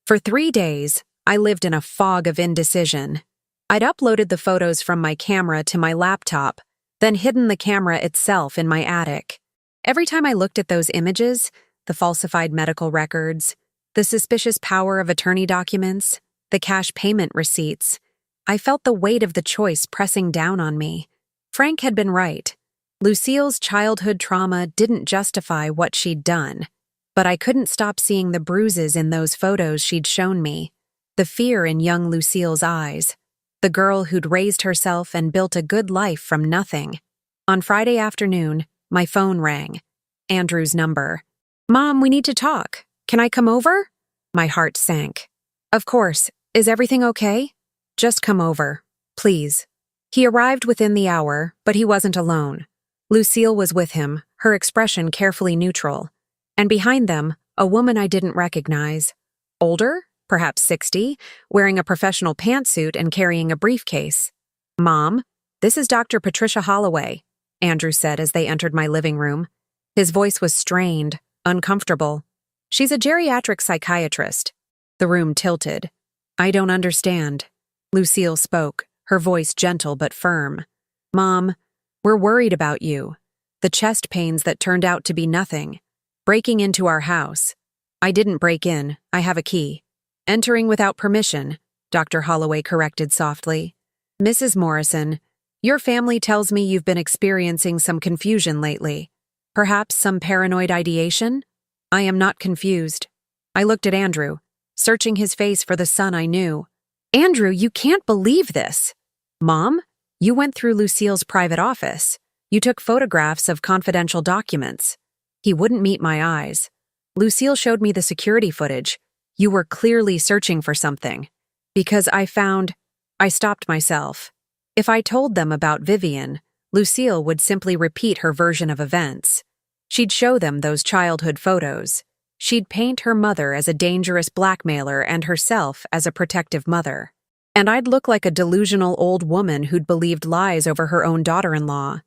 For 3 days, I lived in a fog of indecision. I'd uploaded the photos from my camera to my laptop, then hidden the camera itself in my attic. Every time I looked at those images, the falsified medical records, the suspicious power of attorney documents, the cash payment receipts, I felt the weight of the choice pressing down on me. Frank had been right. Lucille's childhood trauma didn't justify what she'd done, but I couldn't stop seeing the bruises in those photos she'd shown me, the fear in young Lucille's eyes, the girl who'd raised herself and built a good life from nothing. On Friday afternoon, my phone rang. Andrew's number. "Mom, we need to talk. Can I come over?" My heart sank. "Of course. Is everything okay?" "Just come over, please." He arrived within the hour, but he wasn't alone. Lucille was with him, her expression carefully neutral. And behind them, a woman I didn't recognize. Older, perhaps 60, wearing a professional pantsuit and carrying a briefcase. "Mom, this is Dr. Patricia Holloway," Andrew said as they entered my living room. His voice was strained, uncomfortable. "She's a geriatric psychiatrist." The room tilted. "I don't understand." Lucille spoke, her voice gentle but firm. "Mom, we're worried about you. The chest pains that turned out to be nothing. Breaking into our house. I didn't break in, I have a key. Entering without permission," Dr. Holloway corrected softly. "Mrs. Morrison, your family tells me you've been experiencing some confusion lately. Perhaps some paranoid ideation?" "I am not confused." I looked at Andrew, searching his face for the son I knew. "Andrew, you can't believe this." "Mom, you went through Lucille's private office. You took photographs of confidential documents." He wouldn't meet my eyes. "Lucille showed me the security footage. You were clearly searching for something." Because I stopped myself. If I told them about Vivian, Lucille would simply repeat her version of events. She'd show them those childhood photos. She'd paint her mother as a dangerous blackmailer and herself as a protective mother. And I'd look like a delusional old woman who'd believed lies over her own daughter-in-law.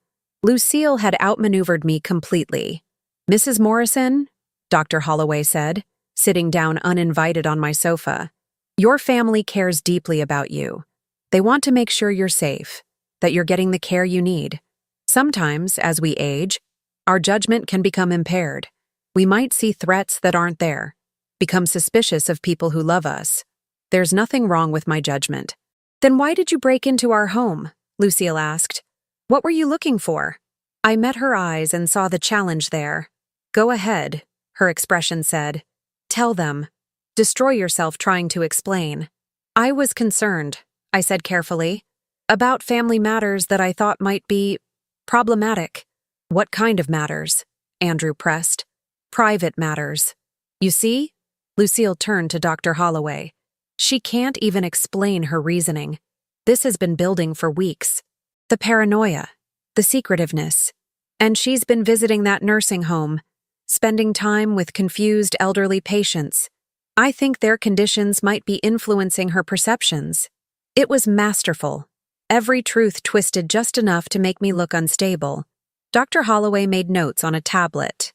Lucille had outmaneuvered me completely. "Mrs. Morrison," Dr. Holloway said, sitting down uninvited on my sofa, "your family cares deeply about you. They want to make sure you're safe, that you're getting the care you need. Sometimes, as we age, our judgment can become impaired. We might see threats that aren't there, become suspicious of people who love us. There's nothing wrong with my judgment." "Then why did you break into our home?" Lucille asked. "What were you looking for?" I met her eyes and saw the challenge there. "Go ahead," her expression said. "Tell them. Destroy yourself trying to explain." "I was concerned," I said carefully, "about family matters that I thought might be problematic." "What kind of matters?" Andrew pressed. "Private matters. You see?" Lucille turned to Dr. Holloway. "She can't even explain her reasoning. This has been building for weeks. The paranoia, the secretiveness. And she's been visiting that nursing home, spending time with confused elderly patients. I think their conditions might be influencing her perceptions." It was masterful. Every truth twisted just enough to make me look unstable. Dr. Holloway made notes on a tablet.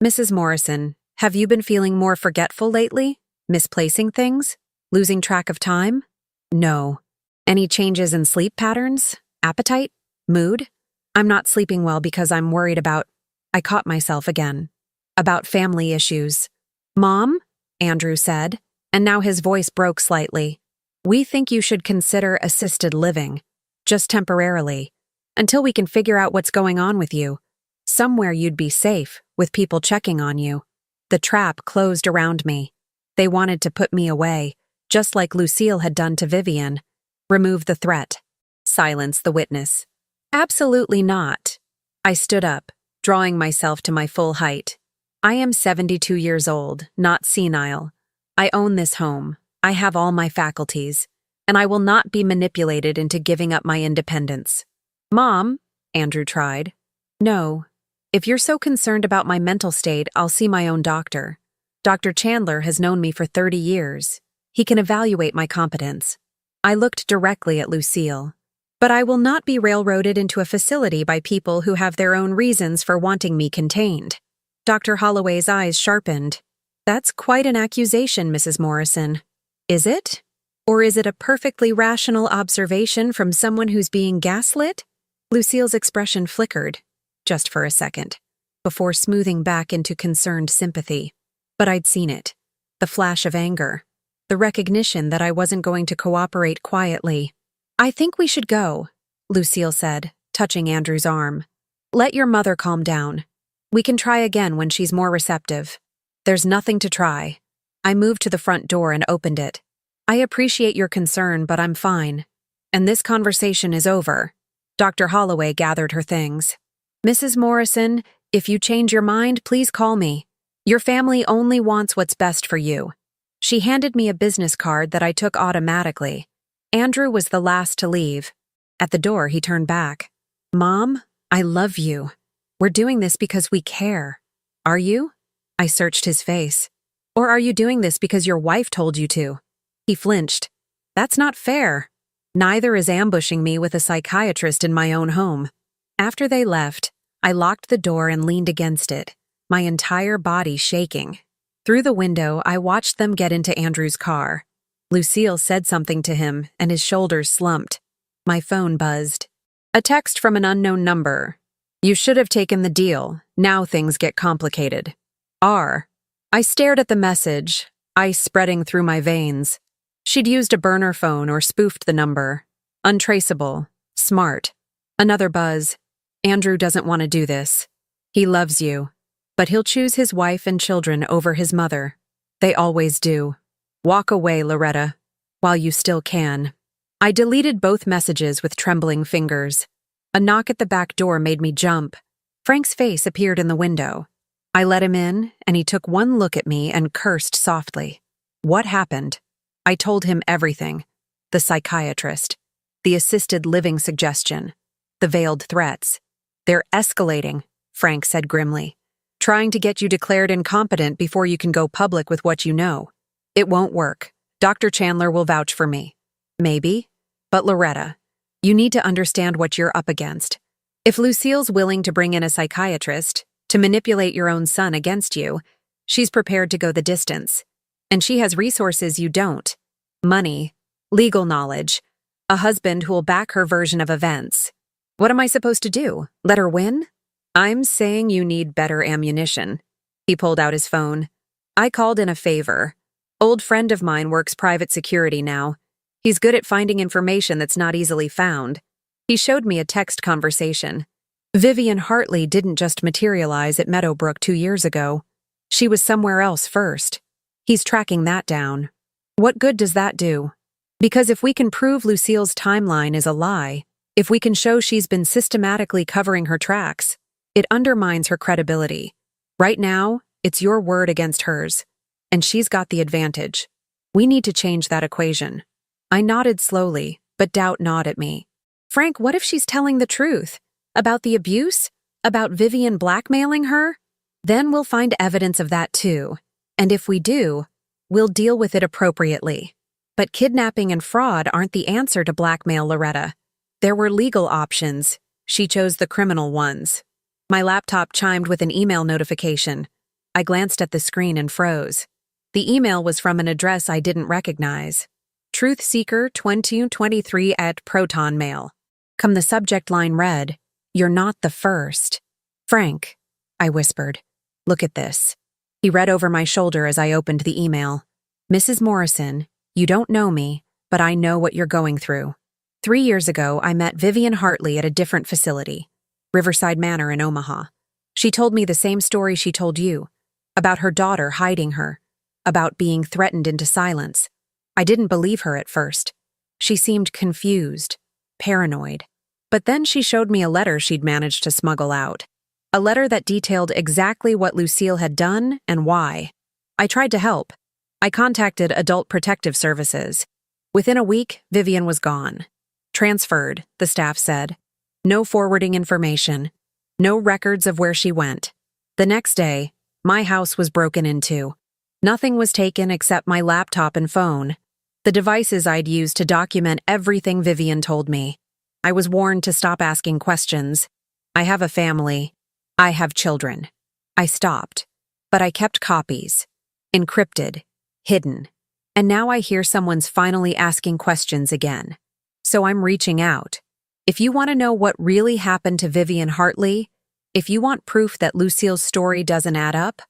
"Mrs. Morrison, have you been feeling more forgetful lately? Misplacing things? Losing track of time?" "No." "Any changes in sleep patterns? Appetite? Mood?" "I'm not sleeping well because I'm worried about—" I caught myself again. "About family issues." "Mom," Andrew said, and now his voice broke slightly. "We think you should consider assisted living, just temporarily, until we can figure out what's going on with you. Somewhere you'd be safe, with people checking on you." The trap closed around me. They wanted to put me away, just like Lucille had done to Vivian. Remove the threat. Silence the witness. "Absolutely not." I stood up, drawing myself to my full height. "I am 72 years old, not senile. I own this home. I have all my faculties, and I will not be manipulated into giving up my independence." "Mom," Andrew tried. "No. If you're so concerned about my mental state, I'll see my own doctor. Dr. Chandler has known me for 30 years. He can evaluate my competence." I looked directly at Lucille. "But I will not be railroaded into a facility by people who have their own reasons for wanting me contained." Dr. Holloway's eyes sharpened. "That's quite an accusation, Mrs. Morrison." Is it? Or is it a perfectly rational observation from someone who's being gaslit? Lucille's expression flickered, just for a second, before smoothing back into concerned sympathy. But I'd seen it. The flash of anger. The recognition that I wasn't going to cooperate quietly. I think we should go, Lucille said, touching Andrew's arm. Let your mother calm down. We can try again when she's more receptive. There's nothing to try. I moved to the front door and opened it. I appreciate your concern, but I'm fine. And this conversation is over. Dr. Holloway gathered her things. Mrs. Morrison, if you change your mind, please call me. Your family only wants what's best for you. She handed me a business card that I took automatically. Andrew was the last to leave. At the door, he turned back. Mom, I love you. We're doing this because we care. Are you? I searched his face. Or are you doing this because your wife told you to? He flinched. That's not fair. Neither is ambushing me with a psychiatrist in my own home. After they left, I locked the door and leaned against it, my entire body shaking. Through the window, I watched them get into Andrew's car. Lucille said something to him, and his shoulders slumped. My phone buzzed. A text from an unknown number. You should have taken the deal. Now things get complicated. R. I stared at the message, ice spreading through my veins. She'd used a burner phone or spoofed the number. Untraceable. Smart. Another buzz. Andrew doesn't want to do this. He loves you. But he'll choose his wife and children over his mother. They always do. Walk away, Loretta, while you still can. I deleted both messages with trembling fingers. A knock at the back door made me jump. Frank's face appeared in the window. I let him in, and he took one look at me and cursed softly. What happened? I told him everything. The psychiatrist. The assisted living suggestion. The veiled threats. They're escalating, Frank said grimly. Trying to get you declared incompetent before you can go public with what you know. It won't work. Dr. Chandler will vouch for me. Maybe. But Loretta, you need to understand what you're up against. If Lucille's willing to bring in a psychiatrist to manipulate your own son against you, she's prepared to go the distance. And she has resources you don't. Money, legal knowledge, a husband who will back her version of events. What am I supposed to do? Let her win? I'm saying you need better ammunition. He pulled out his phone. I called in a favor. Old friend of mine works private security now. He's good at finding information that's not easily found. He showed me a text conversation. Vivian Hartley didn't just materialize at Meadowbrook 2 years ago. She was somewhere else first. He's tracking that down. What good does that do? Because if we can prove Lucille's timeline is a lie, if we can show she's been systematically covering her tracks, it undermines her credibility. Right now, it's your word against hers, and she's got the advantage. We need to change that equation. I nodded slowly, but doubt gnawed at me. Frank, what if she's telling the truth? About the abuse? About Vivian blackmailing her? Then we'll find evidence of that too. And if we do, we'll deal with it appropriately. But kidnapping and fraud aren't the answer to blackmail, Loretta. There were legal options. She chose the criminal ones. My laptop chimed with an email notification. I glanced at the screen and froze. The email was from an address I didn't recognize. Truthseeker2023 at Proton Mail. The subject line read, You're not the first. Frank, I whispered. Look at this. He read over my shoulder as I opened the email. Mrs. Morrison, you don't know me, but I know what you're going through. 3 years ago, I met Vivian Hartley at a different facility, Riverside Manor in Omaha. She told me the same story she told you, about her daughter hiding her, about being threatened into silence. I didn't believe her at first. She seemed confused, paranoid. But then she showed me a letter she'd managed to smuggle out. A letter that detailed exactly what Lucille had done and why. I tried to help. I contacted Adult Protective Services. Within a week, Vivian was gone. Transferred, the staff said. No forwarding information. No records of where she went. The next day, my house was broken into. Nothing was taken except my laptop and phone. The devices I'd used to document everything Vivian told me. I was warned to stop asking questions. I have a family. I have children. I stopped. But I kept copies. Encrypted. Hidden. And now I hear someone's finally asking questions again. So I'm reaching out. If you want to know what really happened to Vivian Hartley, if you want proof that Lucille's story doesn't add up,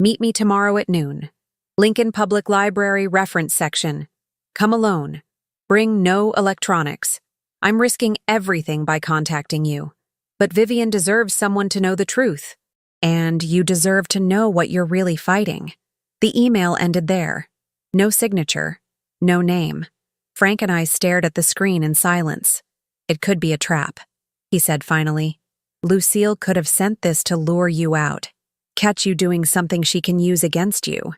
meet me tomorrow at noon. Lincoln Public Library reference section. Come alone. Bring no electronics. I'm risking everything by contacting you. But Vivian deserves someone to know the truth. And you deserve to know what you're really fighting. The email ended there. No signature. No name. Frank and I stared at the screen in silence. It could be a trap, he said finally. Lucille could have sent this to lure you out, catch you doing something she can use against you.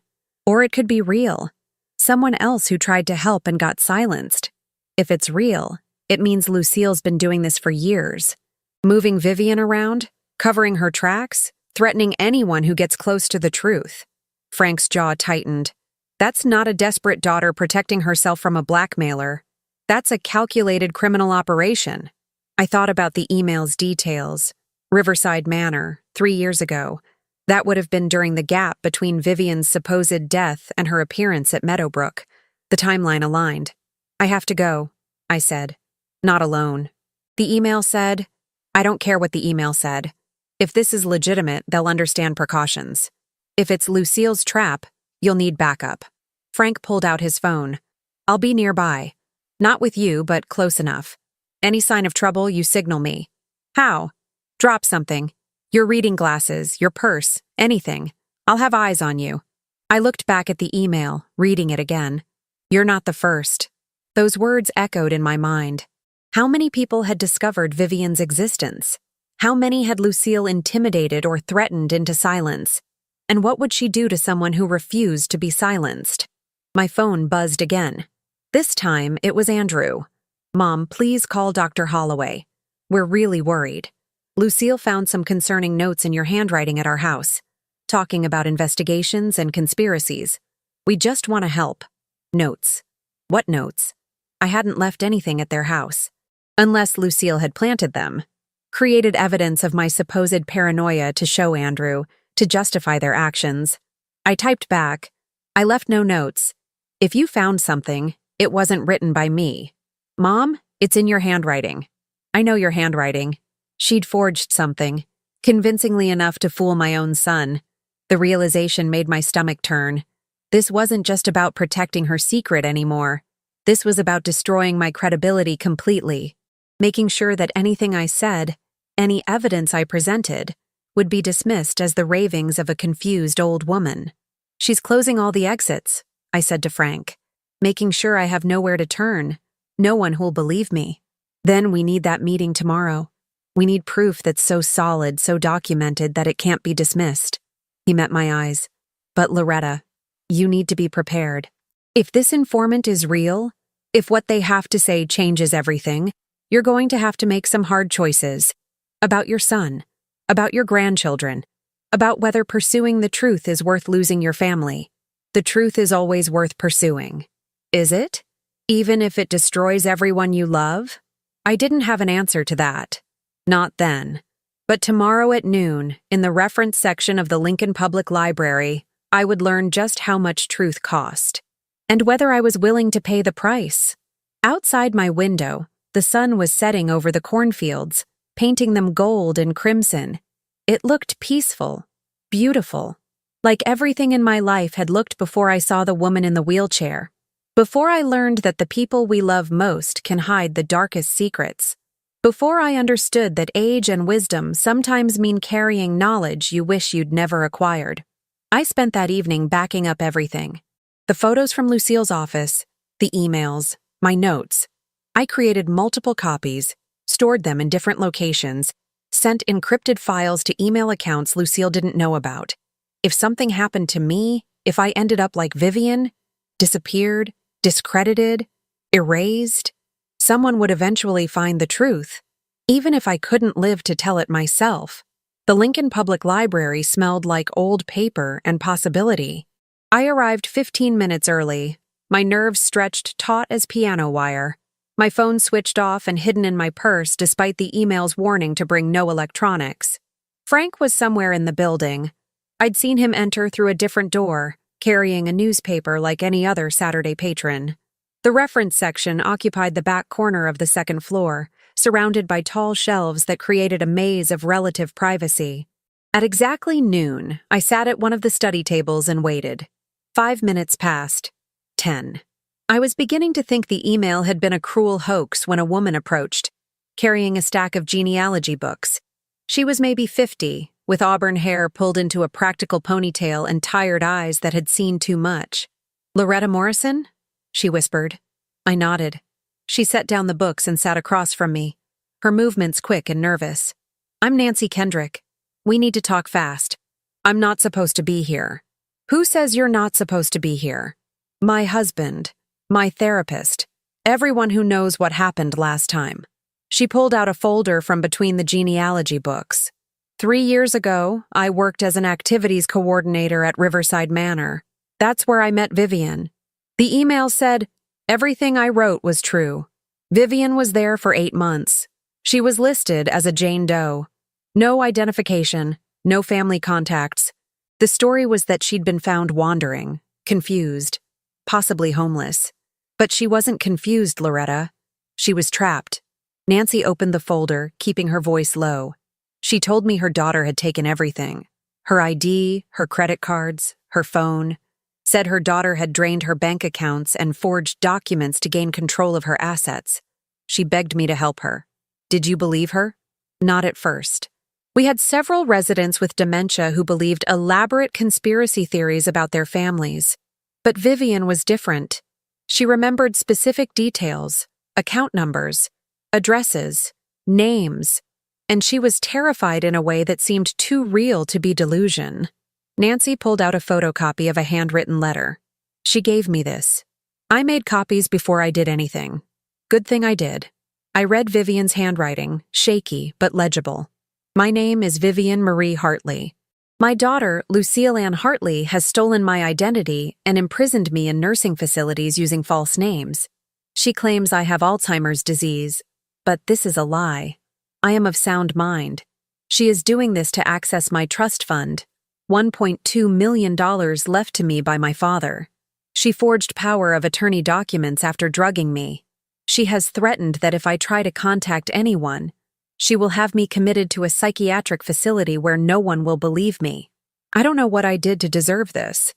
Or it could be real. Someone else who tried to help and got silenced. If it's real, it means Lucille's been doing this for years. Moving Vivian around, covering her tracks, threatening anyone who gets close to the truth. Frank's jaw tightened. That's not a desperate daughter protecting herself from a blackmailer. That's a calculated criminal operation. I thought about the email's details. Riverside Manor, 3 years ago. That would have been during the gap between Vivian's supposed death and her appearance at Meadowbrook. The timeline aligned. I have to go, I said. Not alone. The email said, I don't care what the email said. If this is legitimate, they'll understand precautions. If it's Lucille's trap, you'll need backup. Frank pulled out his phone. I'll be nearby. Not with you, but close enough. Any sign of trouble, you signal me. How? Drop something. Your reading glasses, your purse, anything. I'll have eyes on you. I looked back at the email, reading it again. You're not the first. Those words echoed in my mind. How many people had discovered Vivian's existence? How many had Lucille intimidated or threatened into silence? And what would she do to someone who refused to be silenced? My phone buzzed again. This time, it was Andrew. Mom, please call Dr. Holloway. We're really worried. Lucille found some concerning notes in your handwriting at our house, talking about investigations and conspiracies. We just want to help. Notes. What notes? I hadn't left anything at their house. Unless Lucille had planted them. Created evidence of my supposed paranoia to show Andrew, to justify their actions. I typed back, I left no notes. If you found something, it wasn't written by me. Mom, it's in your handwriting. I know your handwriting. She'd forged something, convincingly enough to fool my own son. The realization made my stomach turn. This wasn't just about protecting her secret anymore. This was about destroying my credibility completely, making sure that anything I said, any evidence I presented, would be dismissed as the ravings of a confused old woman. She's closing all the exits, I said to Frank, making sure I have nowhere to turn, no one who'll believe me. Then we need that meeting tomorrow. We need proof that's so solid, so documented that it can't be dismissed. He met my eyes. But Loretta, you need to be prepared. If this informant is real, if what they have to say changes everything, you're going to have to make some hard choices. About your son, about your grandchildren, about whether pursuing the truth is worth losing your family. The truth is always worth pursuing. Is it? Even if it destroys everyone you love? I didn't have an answer to that. Not then. But tomorrow at noon, in the reference section of the Lincoln Public Library, I would learn just how much truth cost. And whether I was willing to pay the price. Outside my window, the sun was setting over the cornfields, painting them gold and crimson. It looked peaceful, beautiful, like everything in my life had looked before I saw the woman in the wheelchair. Before I learned that the people we love most can hide the darkest secrets. Before I understood that age and wisdom sometimes mean carrying knowledge you wish you'd never acquired. I spent that evening backing up everything. The photos from Lucille's office, the emails, my notes. I created multiple copies, stored them in different locations, sent encrypted files to email accounts Lucille didn't know about. If something happened to me, if I ended up like Vivian, disappeared, discredited, erased, someone would eventually find the truth, even if I couldn't live to tell it myself. The Lincoln Public Library smelled like old paper and possibility. I arrived 15 minutes early, my nerves stretched taut as piano wire. My phone switched off and hidden in my purse despite the email's warning to bring no electronics. Frank was somewhere in the building. I'd seen him enter through a different door, carrying a newspaper like any other Saturday patron. The reference section occupied the back corner of the second floor, surrounded by tall shelves that created a maze of relative privacy. At exactly noon, I sat at one of the study tables and waited. 5 minutes passed. 10. I was beginning to think the email had been a cruel hoax when a woman approached, carrying a stack of genealogy books. She was maybe 50, with auburn hair pulled into a practical ponytail and tired eyes that had seen too much. "Loretta Morrison?" she whispered. I nodded. She set down the books and sat across from me, her movements quick and nervous. "I'm Nancy Kendrick. We need to talk fast. I'm not supposed to be here." "Who says you're not supposed to be here?" "My husband, my therapist, everyone who knows what happened last time." She pulled out a folder from between the genealogy books. 3 years ago, I worked as an activities coordinator at Riverside Manor. That's where I met Vivian. The email said, everything I wrote was true. Vivian was there for 8 months. She was listed as a Jane Doe. No identification, no family contacts. The story was that she'd been found wandering, confused, possibly homeless. But she wasn't confused, Loretta. She was trapped. Nancy opened the folder, keeping her voice low. She told me her daughter had taken everything. Her ID, her credit cards, her phone. Said her daughter had drained her bank accounts and forged documents to gain control of her assets. She begged me to help her. Did you believe her? Not at first. We had several residents with dementia who believed elaborate conspiracy theories about their families. But Vivian was different. She remembered specific details, account numbers, addresses, names, and she was terrified in a way that seemed too real to be delusion. Nancy pulled out a photocopy of a handwritten letter. She gave me this. I made copies before I did anything. Good thing I did. I read Vivian's handwriting, shaky but legible. My name is Vivian Marie Hartley. My daughter, Lucille Ann Hartley, has stolen my identity and imprisoned me in nursing facilities using false names. She claims I have Alzheimer's disease, but this is a lie. I am of sound mind. She is doing this to access my trust fund, $1.2 million left to me by my father. She forged power of attorney documents after drugging me. She has threatened that if I try to contact anyone, she will have me committed to a psychiatric facility where no one will believe me. I don't know what I did to deserve this.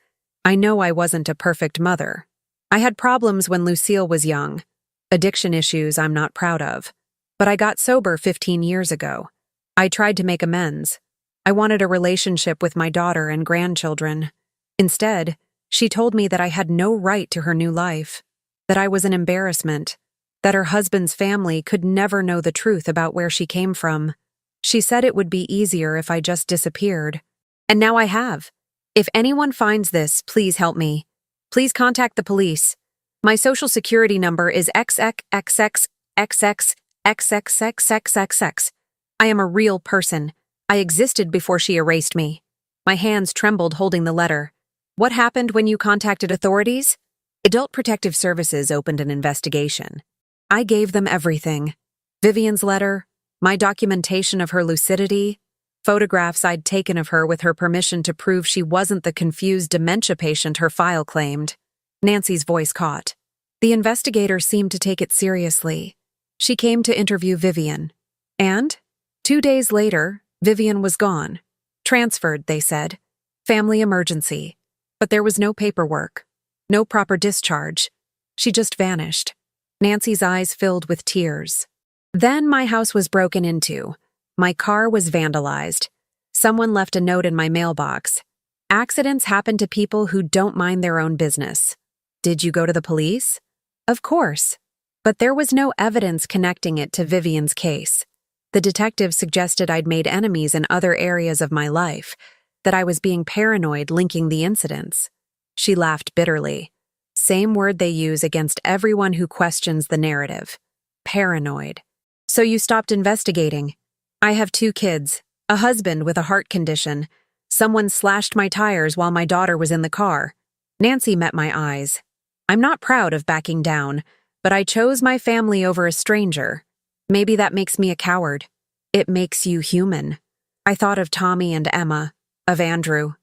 I know I wasn't a perfect mother. I had problems when Lucille was young. Addiction issues I'm not proud of. But I got sober 15 years ago. I tried to make amends. I wanted a relationship with my daughter and grandchildren. Instead, she told me that I had no right to her new life, that I was an embarrassment, that her husband's family could never know the truth about where she came from. She said it would be easier if I just disappeared. And now I have. If anyone finds this, please help me. Please contact the police. My social security number is XXXXXXXXXXX. I am a real person. I existed before she erased me. My hands trembled holding the letter. What happened when you contacted authorities? Adult Protective Services opened an investigation. I gave them everything. Vivian's letter, my documentation of her lucidity, photographs I'd taken of her with her permission to prove she wasn't the confused dementia patient her file claimed. Nancy's voice caught. The investigator seemed to take it seriously. She came to interview Vivian. And 2 days later, Vivian was gone. Transferred, they said. Family emergency. But there was no paperwork. No proper discharge. She just vanished. Nancy's eyes filled with tears. Then my house was broken into. My car was vandalized. Someone left a note in my mailbox. Accidents happen to people who don't mind their own business. Did you go to the police? Of course. But there was no evidence connecting it to Vivian's case. The detective suggested I'd made enemies in other areas of my life, that I was being paranoid linking the incidents. She laughed bitterly. Same word they use against everyone who questions the narrative. Paranoid. So you stopped investigating. I have 2 kids, a husband with a heart condition. Someone slashed my tires while my daughter was in the car. Nancy met my eyes. I'm not proud of backing down, but I chose my family over a stranger. Maybe that makes me a coward. It makes you human. I thought of Tommy and Emma, of Andrew.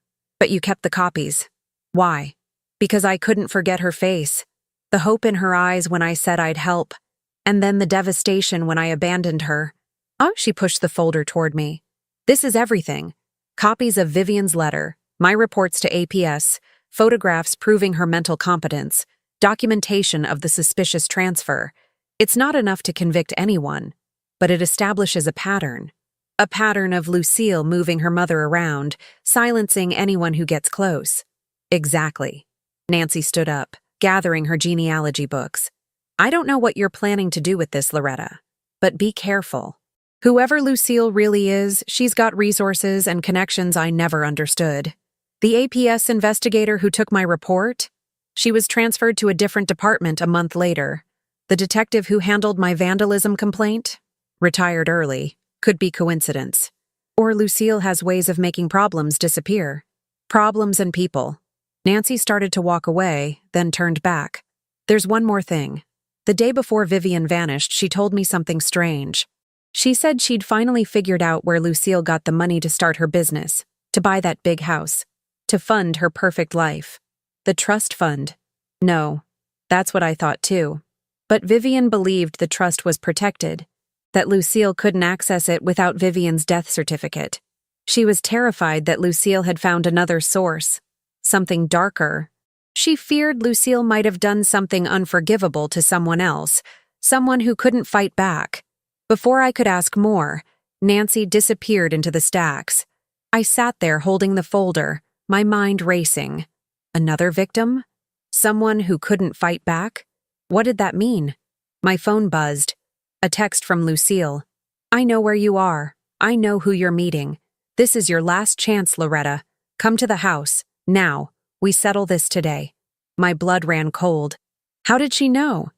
But you kept the copies. Why? Because I couldn't forget her face, the hope in her eyes when I said I'd help, and then the devastation when I abandoned her. Oh, she pushed the folder toward me. This is everything. Copies of Vivian's letter, my reports to APS, photographs proving her mental competence, documentation of the suspicious transfer. It's not enough to convict anyone, but it establishes a pattern. A pattern of Lucille moving her mother around, silencing anyone who gets close. Exactly. Nancy stood up, gathering her genealogy books. I don't know what you're planning to do with this, Loretta, but be careful. Whoever Lucille really is, she's got resources and connections I never understood. The APS investigator who took my report? She was transferred to a different department a month later. The detective who handled my vandalism complaint? Retired early. Could be coincidence. Or Lucille has ways of making problems disappear. Problems and people. Nancy started to walk away, then turned back. There's one more thing. The day before Vivian vanished, she told me something strange. She said she'd finally figured out where Lucille got the money to start her business, to buy that big house, to fund her perfect life. The trust fund. No, that's what I thought too. But Vivian believed the trust was protected, that Lucille couldn't access it without Vivian's death certificate. She was terrified that Lucille had found another source, something darker. She feared Lucille might have done something unforgivable to someone else, someone who couldn't fight back. Before I could ask more, Nancy disappeared into the stacks. I sat there holding the folder, my mind racing. Another victim? Someone who couldn't fight back? What did that mean? My phone buzzed. A text from Lucille. I know where you are. I know who you're meeting. This is your last chance, Loretta. Come to the house, now. We settle this today. My blood ran cold. How did she know?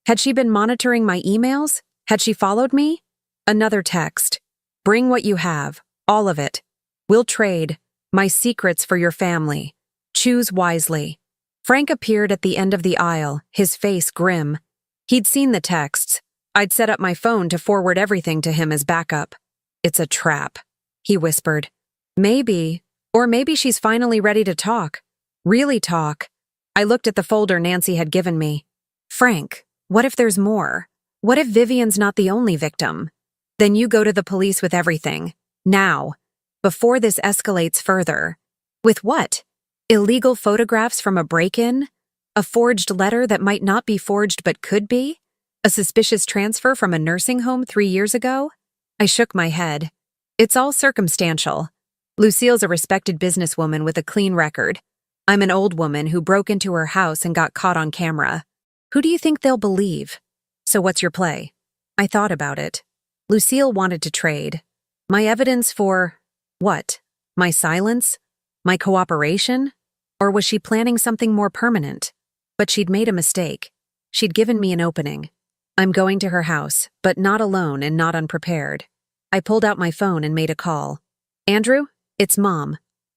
Had she been monitoring my emails? Had she followed me? Another text. Bring what you have, all of it. We'll trade. My secrets for your family. Choose wisely. Frank appeared at the end of the aisle, his face grim. He'd seen the texts. I'd set up my phone to forward everything to him as backup. It's a trap, he whispered. Maybe, or maybe she's finally ready to talk. Really talk. I looked at the folder Nancy had given me. Frank, what if there's more? What if Vivian's not the only victim? Then you go to the police with everything. Now. Before this escalates further. With what? Illegal photographs from a break-in? A forged letter that might not be forged but could be? A suspicious transfer from a nursing home 3 years ago? I shook my head. It's all circumstantial. Lucille's a respected businesswoman with a clean record. I'm an old woman who broke into her house and got caught on camera. Who do you think they'll believe? So what's your play? I thought about it. Lucille wanted to trade. My evidence for what? My silence? My cooperation? Or was she planning something more permanent? But she'd made a mistake. She'd given me an opening. I'm going to her house, but not alone and not unprepared. I pulled out my phone and made a call. Andrew, it's Mom.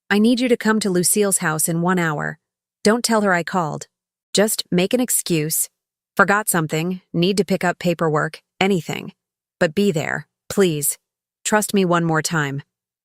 I need you to come to Lucille's house in 1 hour. Don't tell her I called. Just make an excuse. Forgot something, need to pick up paperwork, anything. But be there, please. Trust me one more time.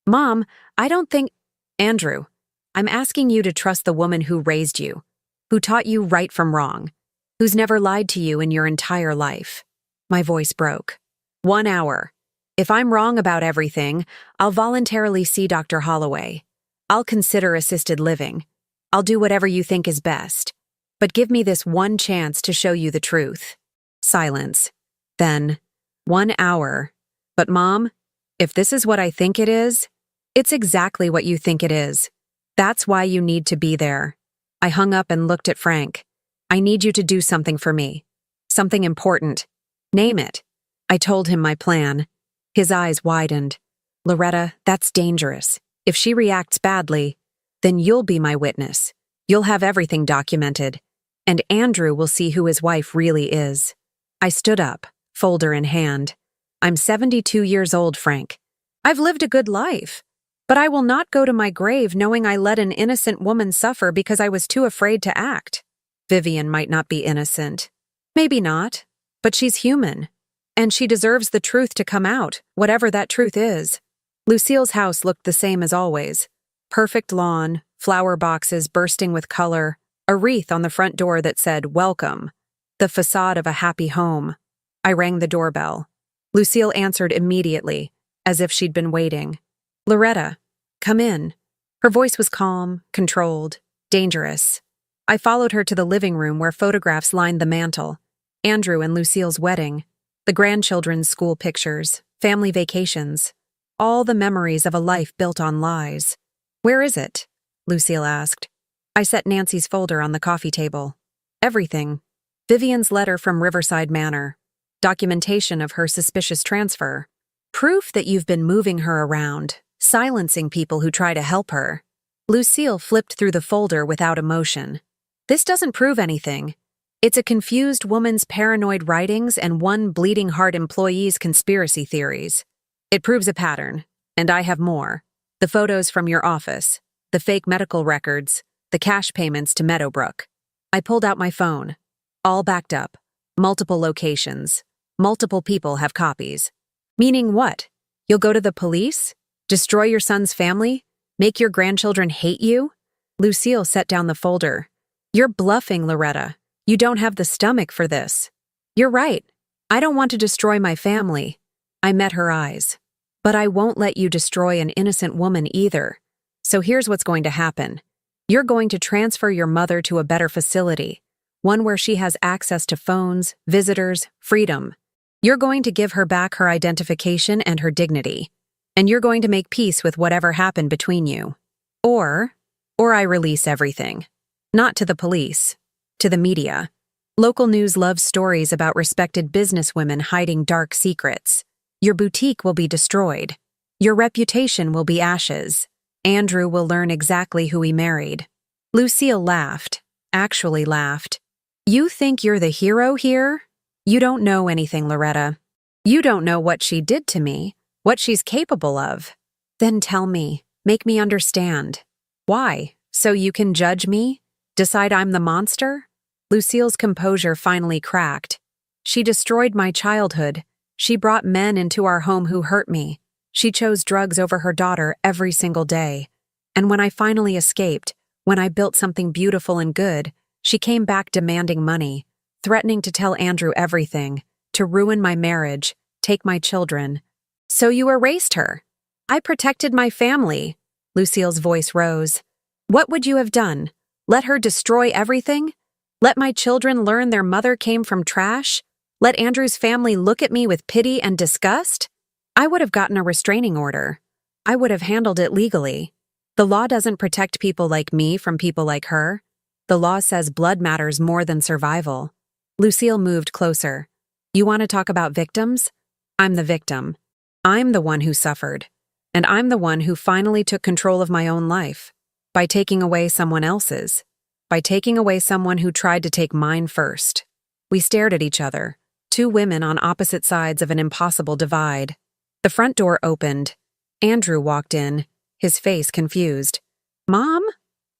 Mom, I don't think… Andrew, I'm asking you to trust the woman who raised you, who taught you right from wrong, who's never lied to you in your entire life. My voice broke. 1 hour. If I'm wrong about everything, I'll voluntarily see Dr. Holloway. I'll consider assisted living. I'll do whatever you think is best. But give me this one chance to show you the truth. Silence. Then, 1 hour. But Mom, if this is what I think it is, it's exactly what you think it is. That's why you need to be there. I hung up and looked at Frank. I need you to do something for me. Something important. Name it. I told him my plan. His eyes widened. Loretta, that's dangerous. If she reacts badly, then you'll be my witness. You'll have everything documented. And Andrew will see who his wife really is. I stood up, folder in hand. I'm 72 years old, Frank. I've lived a good life. But I will not go to my grave knowing I let an innocent woman suffer because I was too afraid to act. Vivian might not be innocent. Maybe not. But she's human. And she deserves the truth to come out, whatever that truth is. Lucille's house looked the same as always. Perfect lawn, flower boxes bursting with color, a wreath on the front door that said, "Welcome," the facade of a happy home. I rang the doorbell. Lucille answered immediately, as if she'd been waiting. "Loretta, come in." Her voice was calm, controlled, dangerous. I followed her to the living room where photographs lined the mantel. Andrew and Lucille's wedding, the grandchildren's school pictures, family vacations, all the memories of a life built on lies. "Where is it?" Lucille asked. I set Nancy's folder on the coffee table. Everything. Vivian's letter from Riverside Manor. Documentation of her suspicious transfer. Proof that you've been moving her around, silencing people who try to help her. Lucille flipped through the folder without emotion. "This doesn't prove anything. It's a confused woman's paranoid writings and one bleeding heart employee's conspiracy theories. It proves a pattern, and I have more. The photos from your office, the fake medical records, the cash payments to Meadowbrook." I pulled out my phone. All backed up. Multiple locations. Multiple people have copies. "Meaning what? You'll go to the police? Destroy your son's family? Make your grandchildren hate you?" Lucille set down the folder. "You're bluffing, Loretta. You don't have the stomach for this." "You're right. I don't want to destroy my family." I met her eyes. "But I won't let you destroy an innocent woman either. So here's what's going to happen. You're going to transfer your mother to a better facility, one where she has access to phones, visitors, freedom. You're going to give her back her identification and her dignity. And you're going to make peace with whatever happened between you. Or I release everything. Not to the police. To the media. Local news loves stories about respected businesswomen hiding dark secrets. Your boutique will be destroyed. Your reputation will be ashes. Andrew will learn exactly who he married." Lucille laughed. Actually laughed. "You think you're the hero here? You don't know anything, Loretta. You don't know what she did to me, what she's capable of. Then tell me, make me understand. Why? So you can judge me? Decide I'm the monster?" Lucille's composure finally cracked. "She destroyed my childhood. She brought men into our home who hurt me. She chose drugs over her daughter every single day. And when I finally escaped, when I built something beautiful and good, she came back demanding money, threatening to tell Andrew everything, to ruin my marriage, take my children. So you erased her." "I protected my family." Lucille's voice rose. "What would you have done? Let her destroy everything? Let my children learn their mother came from trash? Let Andrew's family look at me with pity and disgust? I would have gotten a restraining order. I would have handled it legally. The law doesn't protect people like me from people like her. The law says blood matters more than survival." Lucille moved closer. "You want to talk about victims? I'm the victim. I'm the one who suffered. And I'm the one who finally took control of my own life. By taking away someone else's. By taking away someone who tried to take mine first." We stared at each other, two women on opposite sides of an impossible divide. The front door opened. Andrew walked in, his face confused. "Mom?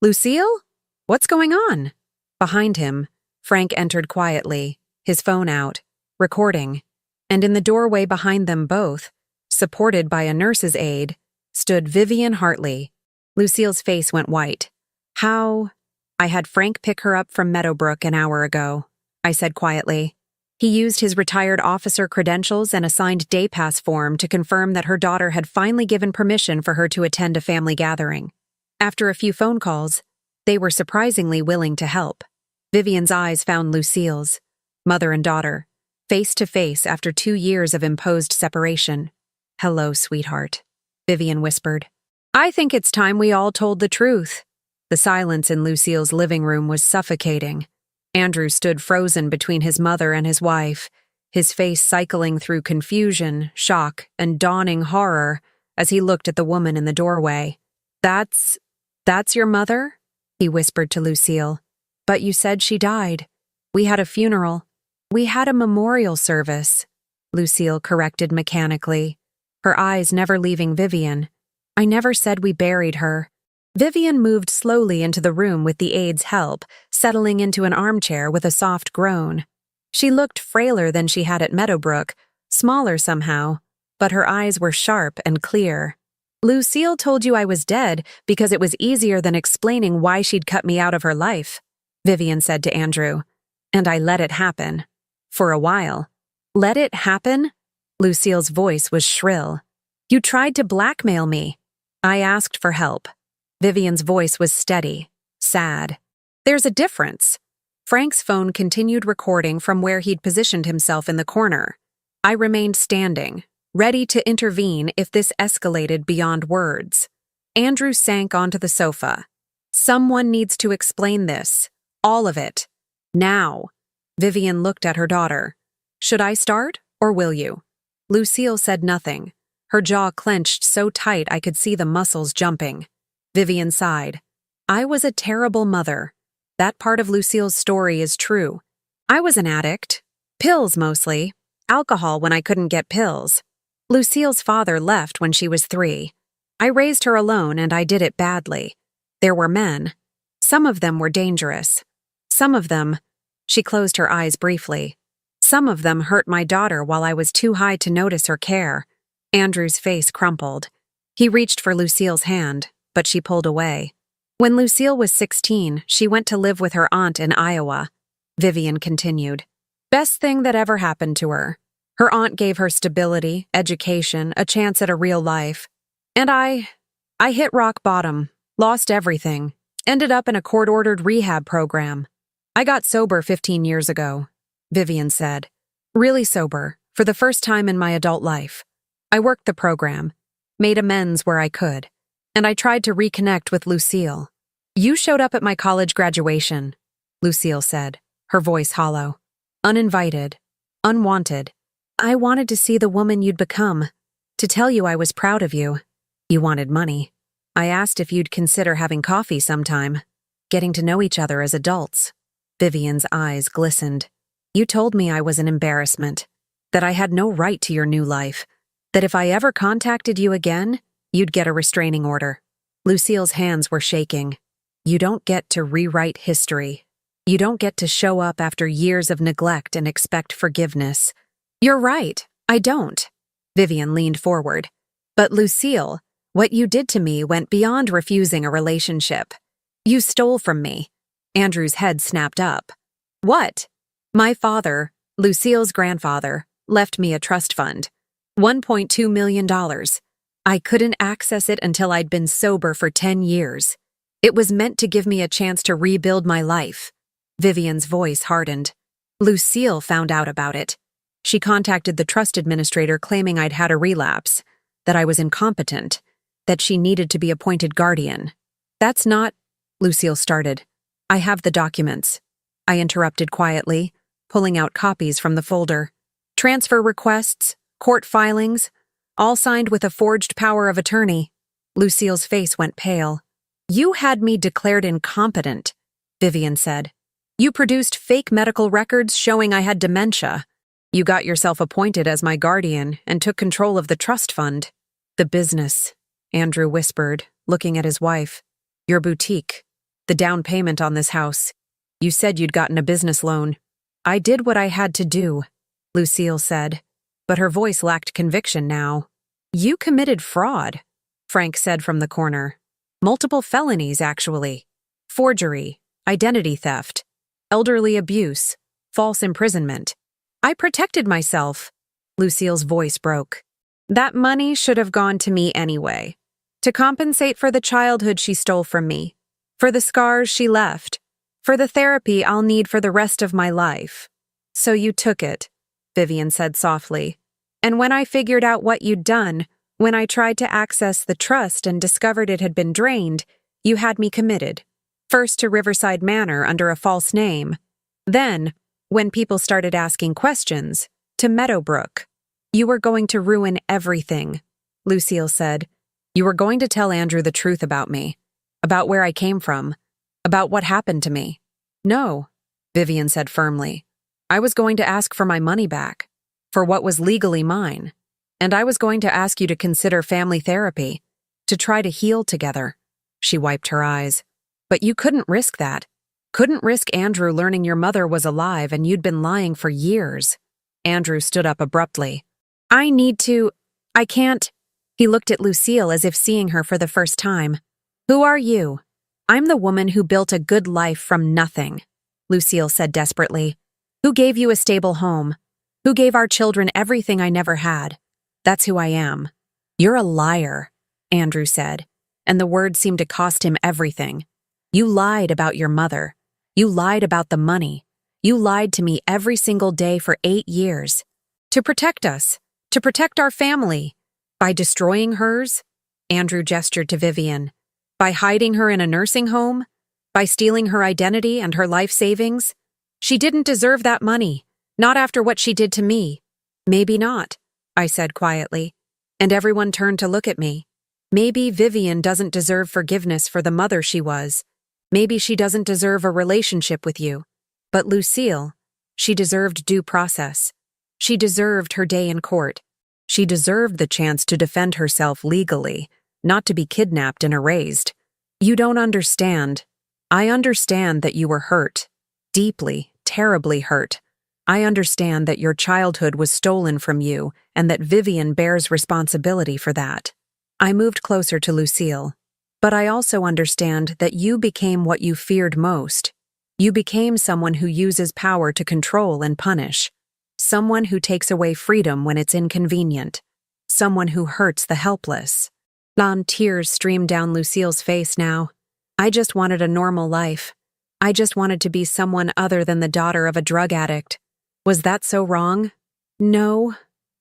Lucille? What's going on?" Behind him, Frank entered quietly, his phone out, recording. And in the doorway behind them both, supported by a nurse's aide, stood Vivian Hartley. Lucille's face went white. "How?" "I had Frank pick her up from Meadowbrook an hour ago," I said quietly. He used his retired officer credentials and a signed day pass form to confirm that her daughter had finally given permission for her to attend a family gathering. After a few phone calls, they were surprisingly willing to help. Vivian's eyes found Lucille's, mother and daughter, face to face after 2 years of imposed separation. "Hello, sweetheart," Vivian whispered. "I think it's time we all told the truth." The silence in Lucille's living room was suffocating. Andrew stood frozen between his mother and his wife, his face cycling through confusion, shock, and dawning horror as he looked at the woman in the doorway. That's your mother?" he whispered to Lucille. "But you said she died. We had a funeral. We had a memorial service," Lucille corrected mechanically, her eyes never leaving Vivian. "I never said we buried her." Vivian moved slowly into the room with the aide's help, settling into an armchair with a soft groan. She looked frailer than she had at Meadowbrook, smaller somehow, but her eyes were sharp and clear. Lucille told you I was dead because it was easier than explaining why she'd cut me out of her life, Vivian said to Andrew. And I let it happen. For a while. Let it happen? Lucille's voice was shrill. You tried to blackmail me. I asked for help. Vivian's voice was steady, sad. There's a difference. Frank's phone continued recording from where he'd positioned himself in the corner. I remained standing, ready to intervene if this escalated beyond words. Andrew sank onto the sofa. Someone needs to explain this. All of it. Now. Vivian looked at her daughter. Should I start, or will you? Lucille said nothing. Her jaw clenched so tight I could see the muscles jumping. Vivian sighed. I was a terrible mother. That part of Lucille's story is true. I was an addict. Pills mostly. Alcohol when I couldn't get pills. Lucille's father left when she was 3. I raised her alone and I did it badly. There were men. Some of them were dangerous. Some of them, she closed her eyes briefly. Some of them hurt my daughter while I was too high to notice or care. Andrew's face crumpled. He reached for Lucille's hand, but she pulled away. When Lucille was 16, she went to live with her aunt in Iowa. Vivian continued. Best thing that ever happened to her. Her aunt gave her stability, education, a chance at a real life. And I hit rock bottom, lost everything, ended up in a court-ordered rehab program. I got sober 15 years ago, Vivian said. Really sober, for the first time in my adult life. I worked the program, made amends where I could, and I tried to reconnect with Lucille. You showed up at my college graduation, Lucille said, her voice hollow. Uninvited, unwanted. I wanted to see the woman you'd become, to tell you I was proud of you. You wanted money. I asked if you'd consider having coffee sometime, getting to know each other as adults. Vivian's eyes glistened. You told me I was an embarrassment, that I had no right to your new life, that if I ever contacted you again, you'd get a restraining order. Lucille's hands were shaking. You don't get to rewrite history. You don't get to show up after years of neglect and expect forgiveness. You're right, I don't. Vivian leaned forward. But Lucille, what you did to me went beyond refusing a relationship. You stole from me. Andrew's head snapped up. What? My father, Lucille's grandfather, left me a trust fund. $1.2 million. I couldn't access it until I'd been sober for 10 years. It was meant to give me a chance to rebuild my life. Vivian's voice hardened. Lucille found out about it. She contacted the trust administrator claiming I'd had a relapse, that I was incompetent, that she needed to be appointed guardian. That's not, Lucille started. I have the documents. I interrupted quietly, pulling out copies from the folder. Transfer requests, court filings, all signed with a forged power of attorney. Lucille's face went pale. You had me declared incompetent, Vivian said. You produced fake medical records showing I had dementia. You got yourself appointed as my guardian and took control of the trust fund. The business, Andrew whispered, looking at his wife. Your boutique. The down payment on this house. You said you'd gotten a business loan. I did what I had to do, Lucille said, but her voice lacked conviction now. You committed fraud, Frank said from the corner. Multiple felonies, actually. Forgery, identity theft, elderly abuse, false imprisonment. I protected myself, Lucille's voice broke. That money should have gone to me anyway, to compensate for the childhood she stole from me, for the scars she left, for the therapy I'll need for the rest of my life. So you took it, Vivian said softly. And when I figured out what you'd done, when I tried to access the trust and discovered it had been drained, you had me committed. First to Riverside Manor under a false name. Then, when people started asking questions, to Meadowbrook. You were going to ruin everything, Lucille said. You were going to tell Andrew the truth about me, about where I came from, about what happened to me. No, Vivian said firmly. I was going to ask for my money back, for what was legally mine, and I was going to ask you to consider family therapy, to try to heal together. She wiped her eyes. But you couldn't risk that. Couldn't risk Andrew learning your mother was alive and you'd been lying for years. Andrew stood up abruptly. I can't. He looked at Lucille as if seeing her for the first time. "Who are you?" "I'm the woman who built a good life from nothing," Lucille said desperately. "Who gave you a stable home? Who gave our children everything I never had? That's who I am." "You're a liar," Andrew said, and the words seemed to cost him everything. "You lied about your mother. You lied about the money. You lied to me every single day for 8 years. To protect us. To protect our family. By destroying hers," Andrew gestured to Vivian. "By hiding her in a nursing home. By stealing her identity and her life savings. She didn't deserve that money. Not after what she did to me." "Maybe not," I said quietly, and everyone turned to look at me. "Maybe Vivian doesn't deserve forgiveness for the mother she was. Maybe she doesn't deserve a relationship with you. But Lucille, she deserved due process. She deserved her day in court. She deserved the chance to defend herself legally, not to be kidnapped and erased. You don't understand. I understand that you were hurt. Deeply, terribly hurt. I understand that your childhood was stolen from you and that Vivian bears responsibility for that." I moved closer to Lucille. "But I also understand that you became what you feared most. You became someone who uses power to control and punish. Someone who takes away freedom when it's inconvenient. Someone who hurts the helpless." Tears streamed down Lucille's face now. "I just wanted a normal life. I just wanted to be someone other than the daughter of a drug addict. Was that so wrong?" "No,"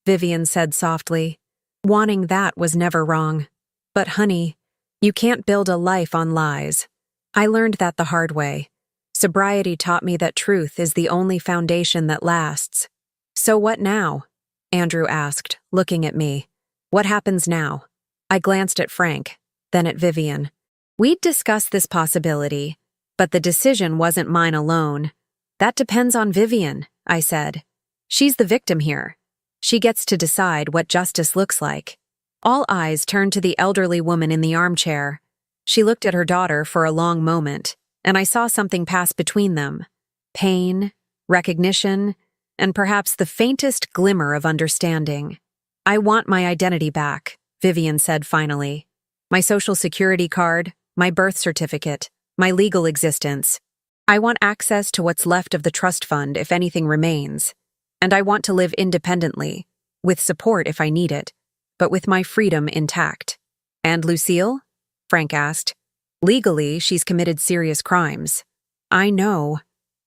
Vivian said softly. "Wanting that was never wrong. But honey, you can't build a life on lies. I learned that the hard way. Sobriety taught me that truth is the only foundation that lasts." "So what now?" Andrew asked, looking at me. "What happens now?" I glanced at Frank, then at Vivian. We'd discussed this possibility, but the decision wasn't mine alone. "That depends on Vivian," I said. "She's the victim here. She gets to decide what justice looks like." All eyes turned to the elderly woman in the armchair. She looked at her daughter for a long moment, and I saw something pass between them. Pain, recognition, and perhaps the faintest glimmer of understanding. "I want my identity back," Vivian said finally. "My social security card, my birth certificate, my legal existence. I want access to what's left of the trust fund if anything remains. And I want to live independently, with support if I need it, but with my freedom intact." "And Lucille?" Frank asked. "Legally, she's committed serious crimes." "I know."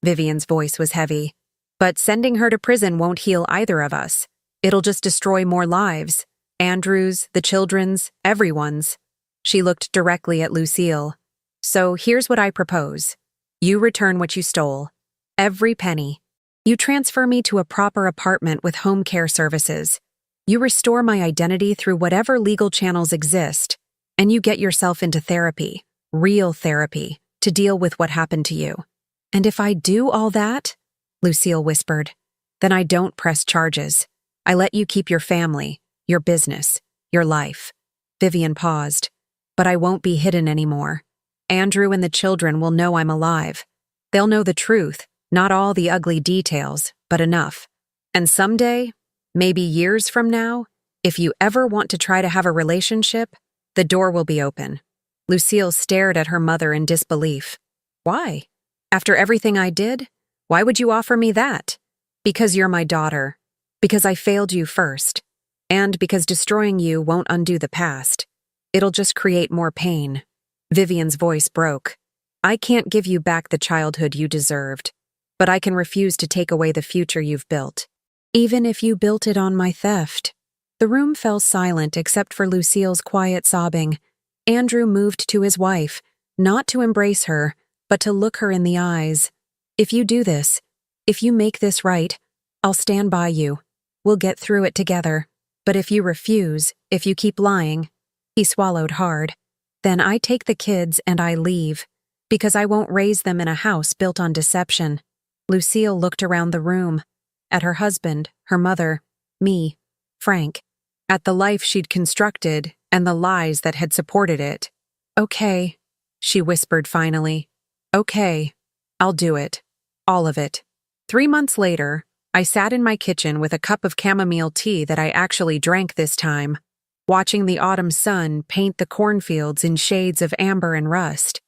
Vivian's voice was heavy. "But sending her to prison won't heal either of us. It'll just destroy more lives. Andrew's, the children's, everyone's." She looked directly at Lucille. "So here's what I propose. You return what you stole. Every penny. You transfer me to a proper apartment with home care services. You restore my identity through whatever legal channels exist, and you get yourself into therapy, real therapy, to deal with what happened to you. And if I do all that," Lucille whispered, "then I don't press charges. I let you keep your family, your business, your life." Vivian paused. "But I won't be hidden anymore. Andrew and the children will know I'm alive. They'll know the truth, not all the ugly details, but enough. And someday, maybe years from now, if you ever want to try to have a relationship, the door will be open." Lucille stared at her mother in disbelief. "Why? After everything I did? Why would you offer me that?" "Because you're my daughter. Because I failed you first. And because destroying you won't undo the past. It'll just create more pain." Vivian's voice broke. "I can't give you back the childhood you deserved, but I can refuse to take away the future you've built. Even if you built it on my theft." The room fell silent except for Lucille's quiet sobbing. Andrew moved to his wife, not to embrace her, but to look her in the eyes. "If you do this, if you make this right, I'll stand by you. We'll get through it together. But if you refuse, if you keep lying," he swallowed hard, "then I take the kids and I leave, because I won't raise them in a house built on deception." Lucille looked around the room, at her husband, her mother, me, Frank, at the life she'd constructed and the lies that had supported it. "Okay," she whispered finally. "Okay, I'll do it. All of it." 3 months later, I sat in my kitchen with a cup of chamomile tea that I actually drank this time. watching the autumn sun paint the cornfields in shades of amber and rust.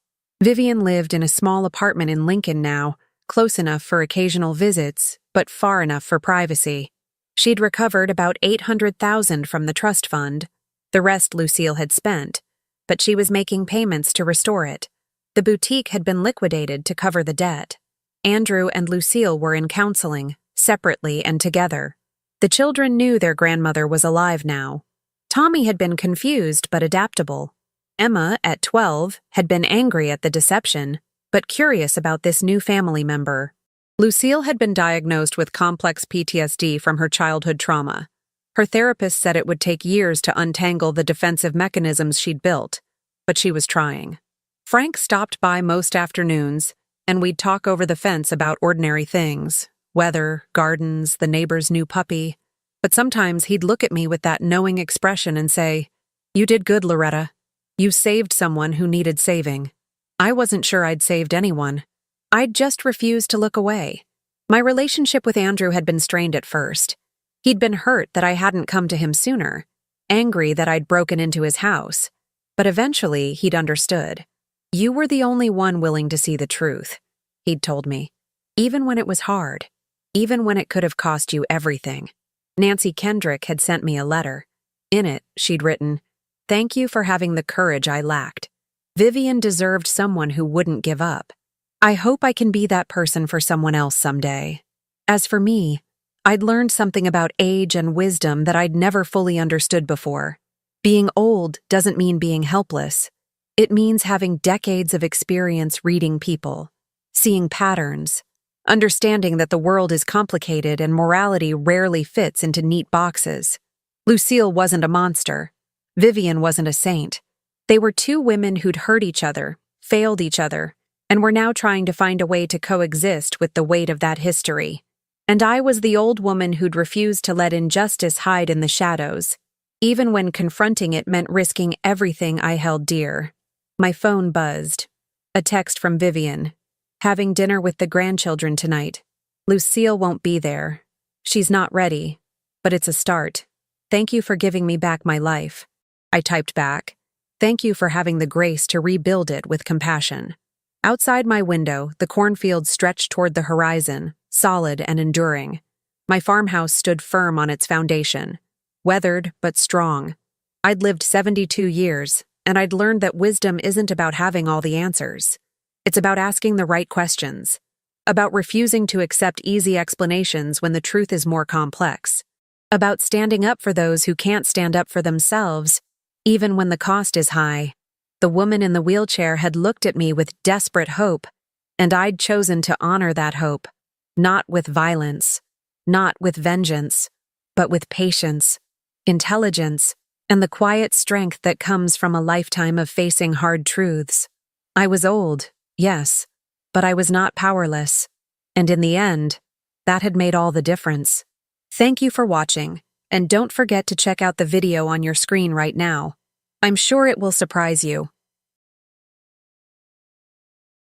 Vivian lived in a small apartment in Lincoln now, close enough for occasional visits, but far enough for privacy. She'd recovered about $800,000 from the trust fund. The rest Lucille had spent, but she was making payments to restore it. The boutique had been liquidated to cover the debt. Andrew and Lucille were in counseling, separately and together. The children knew their grandmother was alive now. Tommy had been confused but adaptable. Emma, at 12, had been angry at the deception, but curious about this new family member. Lucille had been diagnosed with complex PTSD from her childhood trauma. Her therapist said it would take years to untangle the defensive mechanisms she'd built, but she was trying. Frank stopped by most afternoons, and we'd talk over the fence about ordinary things, weather, gardens, the neighbor's new puppy. But sometimes he'd look at me with that knowing expression and say, "You did good, Loretta. You saved someone who needed saving." I wasn't sure I'd saved anyone. I'd just refused to look away. My relationship with Andrew had been strained at first. He'd been hurt that I hadn't come to him sooner, angry that I'd broken into his house. But eventually, he'd understood. "You were the only one willing to see the truth," he'd told me. Even when it was hard. Even when it could have cost you everything. Nancy Kendrick had sent me a letter. In it, she'd written, "Thank you for having the courage I lacked. Vivian deserved someone who wouldn't give up. I hope I can be that person for someone else someday." As for me, I'd learned something about age and wisdom that I'd never fully understood before. Being old doesn't mean being helpless. It means having decades of experience reading people, seeing patterns, understanding that the world is complicated and morality rarely fits into neat boxes. Lucille wasn't a monster. Vivian wasn't a saint. They were two women who'd hurt each other, failed each other, and were now trying to find a way to coexist with the weight of that history. And I was the old woman who'd refused to let injustice hide in the shadows, even when confronting it meant risking everything I held dear. My phone buzzed. A text from Vivian. "Having dinner with the grandchildren tonight. Lucille won't be there. She's not ready, but it's a start. Thank you for giving me back my life." I typed back, "Thank you for having the grace to rebuild it with compassion." Outside my window, the cornfields stretched toward the horizon, solid and enduring. My farmhouse stood firm on its foundation, weathered but strong. I'd lived 72 years, and I'd learned that wisdom isn't about having all the answers. It's about asking the right questions, about refusing to accept easy explanations when the truth is more complex, about standing up for those who can't stand up for themselves, even when the cost is high. The woman in the wheelchair had looked at me with desperate hope, and I'd chosen to honor that hope, not with violence, not with vengeance, but with patience, intelligence, and the quiet strength that comes from a lifetime of facing hard truths. I was old, yes, but I was not powerless, and in the end, that had made all the difference. Thank you for watching, and don't forget to check out the video on your screen right now. I'm sure it will surprise you.